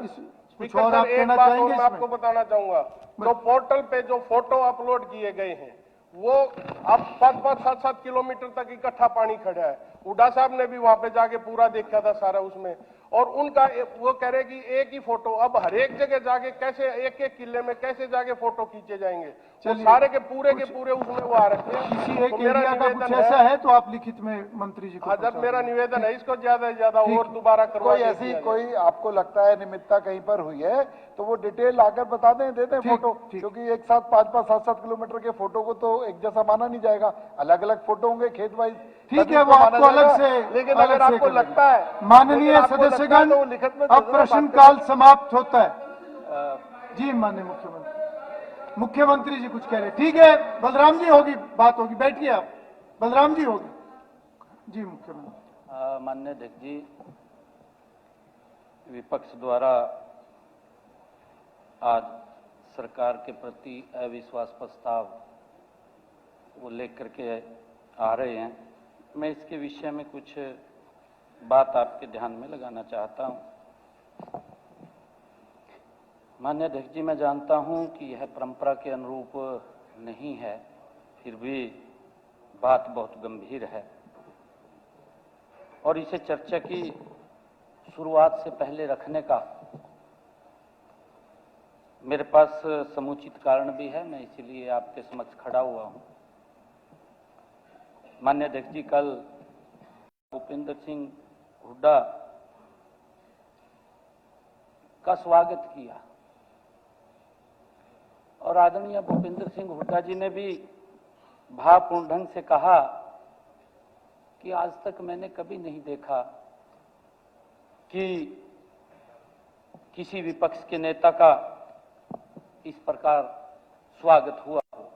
एक बात और मैं आपको बताना चाहूंगा, तो पोर्टल पे जो फोटो अपलोड किए गए हैं वो अब 5-5, 7-7 किलोमीटर तक इकट्ठा पानी खड़ा है। हुड्डा साहब ने भी वहां पे जाके पूरा देखा था सारा उसमें, और उनका वो कह रहे कि एक ही फोटो, अब हर एक जगह जाके कैसे एक किले में कैसे जाके फोटो खींचे जाएंगे, तो सारे के पूरे उसमें वो आ रखे हैं। किसी एक एरिया का कुछ ऐसा है तो आप लिखित में मंत्री जी को हाँ, जब मेरा निवेदन है इसको ज्यादा से ज्यादा और दोबारा करवा। कोई ऐसी कोई आपको लगता है निमित्ता कहीं पर हुई है तो वो डिटेल आकर बता दें, दे दें फोटो, क्योंकि एक साथ 5-5, 7-7 किलोमीटर के फोटो को तो एक जैसा माना नहीं जाएगा, अलग अलग फोटो होंगे खेत वाइज। ठीक है, वो आपको अलग से, लेकिन अगर आपको लगता है माननीय सदस्यगण, अब प्रश्नकाल समाप्त होता है। जी माननीय मुख्यमंत्री जी कुछ कह रहे, ठीक है बलराम जी होगी बात होगी, बैठिए आप, बलराम जी होगी। जी मुख्यमंत्री। माननीय अध्यक्ष जी, विपक्ष द्वारा आज सरकार के प्रति अविश्वास प्रस्ताव वो लेकर के आ रहे हैं, मैं इसके विषय में कुछ बात आपके ध्यान में लगाना चाहता हूं। माननीय अध्यक्ष जी, मैं जानता हूं कि यह परंपरा के अनुरूप नहीं है, फिर भी बात बहुत गंभीर है और इसे चर्चा की शुरुआत से पहले रखने का मेरे पास समुचित कारण भी है, मैं इसीलिए आपके समक्ष खड़ा हुआ हूं। माननीय अध्यक्ष जी, कल भूपेंद्र सिंह हुड्डा का स्वागत किया और आदरणीय भूपेंद्र सिंह हुड्डा जी ने भी भावपूर्ण ढंग से कहा कि आज तक मैंने कभी नहीं देखा कि किसी विपक्ष के नेता का इस प्रकार स्वागत हुआ हो।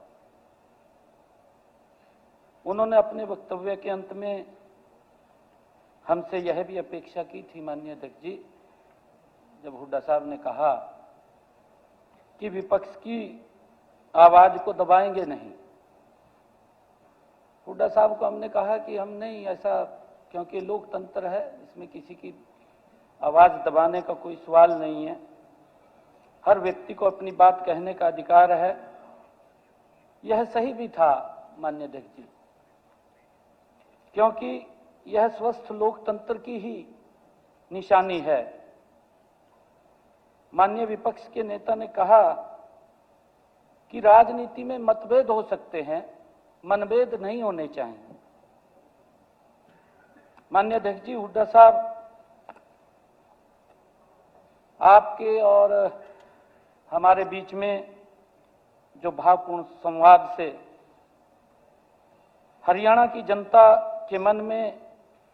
उन्होंने अपने वक्तव्य के अंत में हमसे यह भी अपेक्षा की थी माननीय अध्यक्ष जी, जब हुड्डा साहब ने कहा कि विपक्ष की आवाज को दबाएंगे नहीं। हुड्डा साहब को हमने कहा कि हम नहीं ऐसा, क्योंकि लोकतंत्र है, इसमें किसी की आवाज दबाने का कोई सवाल नहीं है, हर व्यक्ति को अपनी बात कहने का अधिकार है। यह सही भी था माननीय अध्यक्ष जी, क्योंकि यह स्वस्थ लोकतंत्र की ही निशानी है। माननीय विपक्ष के नेता ने कहा कि राजनीति में मतभेद हो सकते हैं, मनभेद नहीं होने चाहिए। माननीय अध्यक्ष जी, हुड्डा साहब आपके और हमारे बीच में जो भावपूर्ण संवाद से हरियाणा की जनता के मन में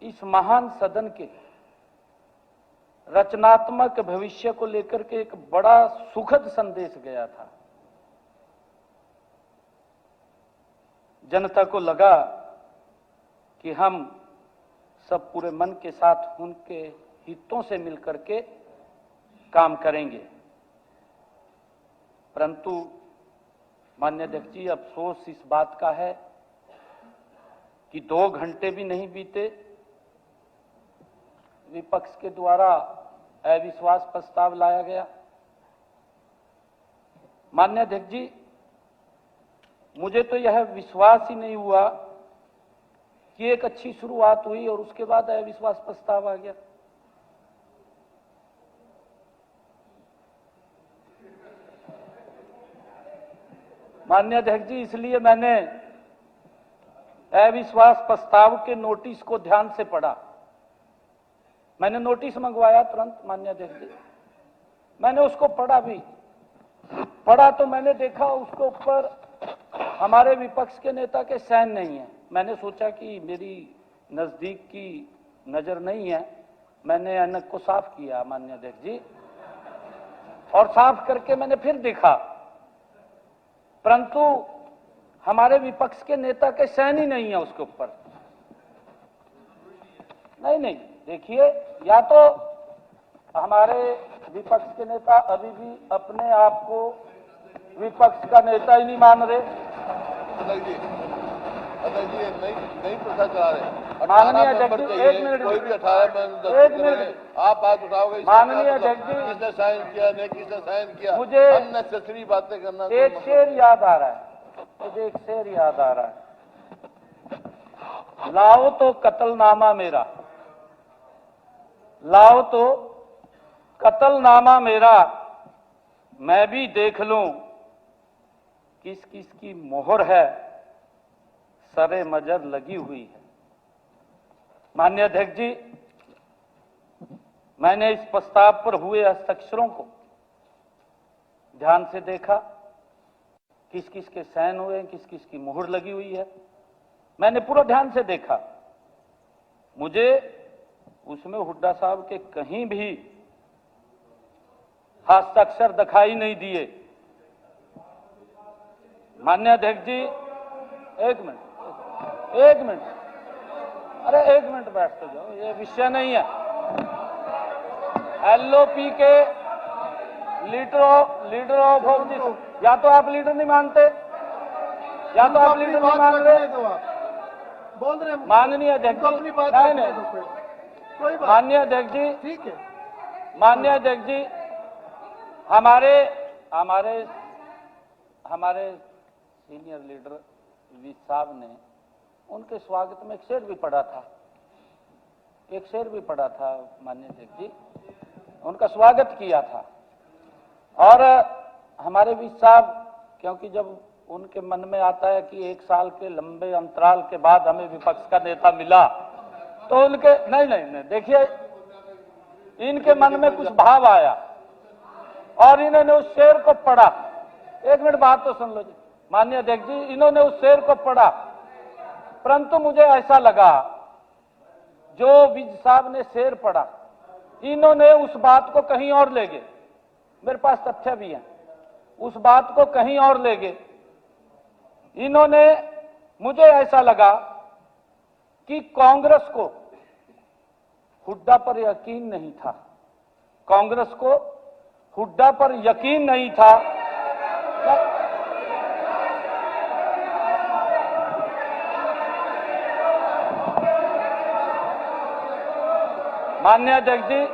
इस महान सदन के रचनात्मक भविष्य को लेकर के एक बड़ा सुखद संदेश गया था। जनता को लगा कि हम सब पूरे मन के साथ उनके हितों से मिलकर के काम करेंगे। परंतु माननीय अध्यक्ष जी, अफसोस इस बात का है कि 2 घंटे भी नहीं बीते, विपक्ष के द्वारा अविश्वास प्रस्ताव लाया गया। माननीय अध्यक्ष जी, मुझे तो यह विश्वास ही नहीं हुआ कि एक अच्छी शुरुआत हुई और उसके बाद अविश्वास प्रस्ताव आ गया। माननीय अध्यक्ष जी, इसलिए मैंने अविश्वास प्रस्ताव के नोटिस को ध्यान से पढ़ा। मैंने नोटिस मंगवाया तुरंत माननीय अध्यक्ष जी, मैंने उसको पढ़ा भी। पढ़ा तो मैंने देखा उसके ऊपर हमारे विपक्ष के नेता के साइन नहीं है। मैंने सोचा कि मेरी नजदीक की नजर नहीं है, मैंने ऐनक को साफ किया माननीय अध्यक्ष जी, और साफ करके मैंने फिर देखा, परंतु हमारे विपक्ष के नेता के साइन ही नहीं है उसके ऊपर। नहीं, देखिए, या तो हमारे विपक्ष के नेता अभी भी अपने आप को विपक्ष का नेता ही नहीं मान रहे। नहीं प्रश्न करा रहे। माननीय अध्यक्ष जी, 1 मिनट, कोई भी 18 1 मिनट, आप बात उठाओगे। माननीय अध्यक्ष जी, किसने साइन किया, नहीं किसने साइन किया, मुझे अननेसेसरी बातें करना। एक शेर याद आ रहा है, मुझे एक शेर याद आ रहा है, लाओ तो कत्लनामा मेरा, लाओ तो कत्लनामा मेरा, मैं भी देख लूं किस किस की मोहर है, सरे मजर लगी हुई है। माननीय अध्यक्ष जी, मैंने इस प्रस्ताव पर हुए हस्ताक्षरों को ध्यान से देखा, किस किस के साइन हुए, किस किस की मोहर लगी हुई है, मैंने पूरा ध्यान से देखा। मुझे उसमें हुड्डा साहब के कहीं भी हस्ताक्षर दिखाई नहीं दिए। माननीय अध्यक्ष जी, 1 मिनट, अरे 1 मिनट बैठ तो जाओ, ये विषय नहीं है। एलओपी के लीडर ऑफ ऑपोजिशन, या तो आप लीडर नहीं मानते, या तो आप लीडर नहीं मान रहे, बोल रहे हैं माननीय अध्यक्ष जी। नहीं, माननीय अध्यक्ष जी, ठीक है। माननीय अध्यक्ष जी, हमारे सीनियर लीडर वी साहब ने उनके स्वागत में एक शेर भी पढ़ा था, माननीय अध्यक्ष जी, उनका स्वागत किया था। और हमारे वी साहब, क्योंकि जब उनके मन में आता है कि 1 साल के लंबे अंतराल के बाद हमें विपक्ष का नेता मिला, तो उनके नहीं, देखिए, इनके मन में कुछ भाव आया और इन्होंने उस शेर को पढ़ा। 1 मिनट बात तो सुन लो जी। माननीय अध्यक्ष जी, इन्होंने उस शेर को पढ़ा, परंतु मुझे ऐसा लगा जो विज साहब ने शेर पढ़ा, इन्होंने उस बात को कहीं और ले गए। मेरे पास तथ्य भी हैं, उस बात को कहीं और ले गए इन्होंने। मुझे ऐसा लगा कि कांग्रेस को हुड्डा पर यकीन नहीं था, कांग्रेस को हुड्डा पर यकीन नहीं था। माननीय अध्यक्ष जी,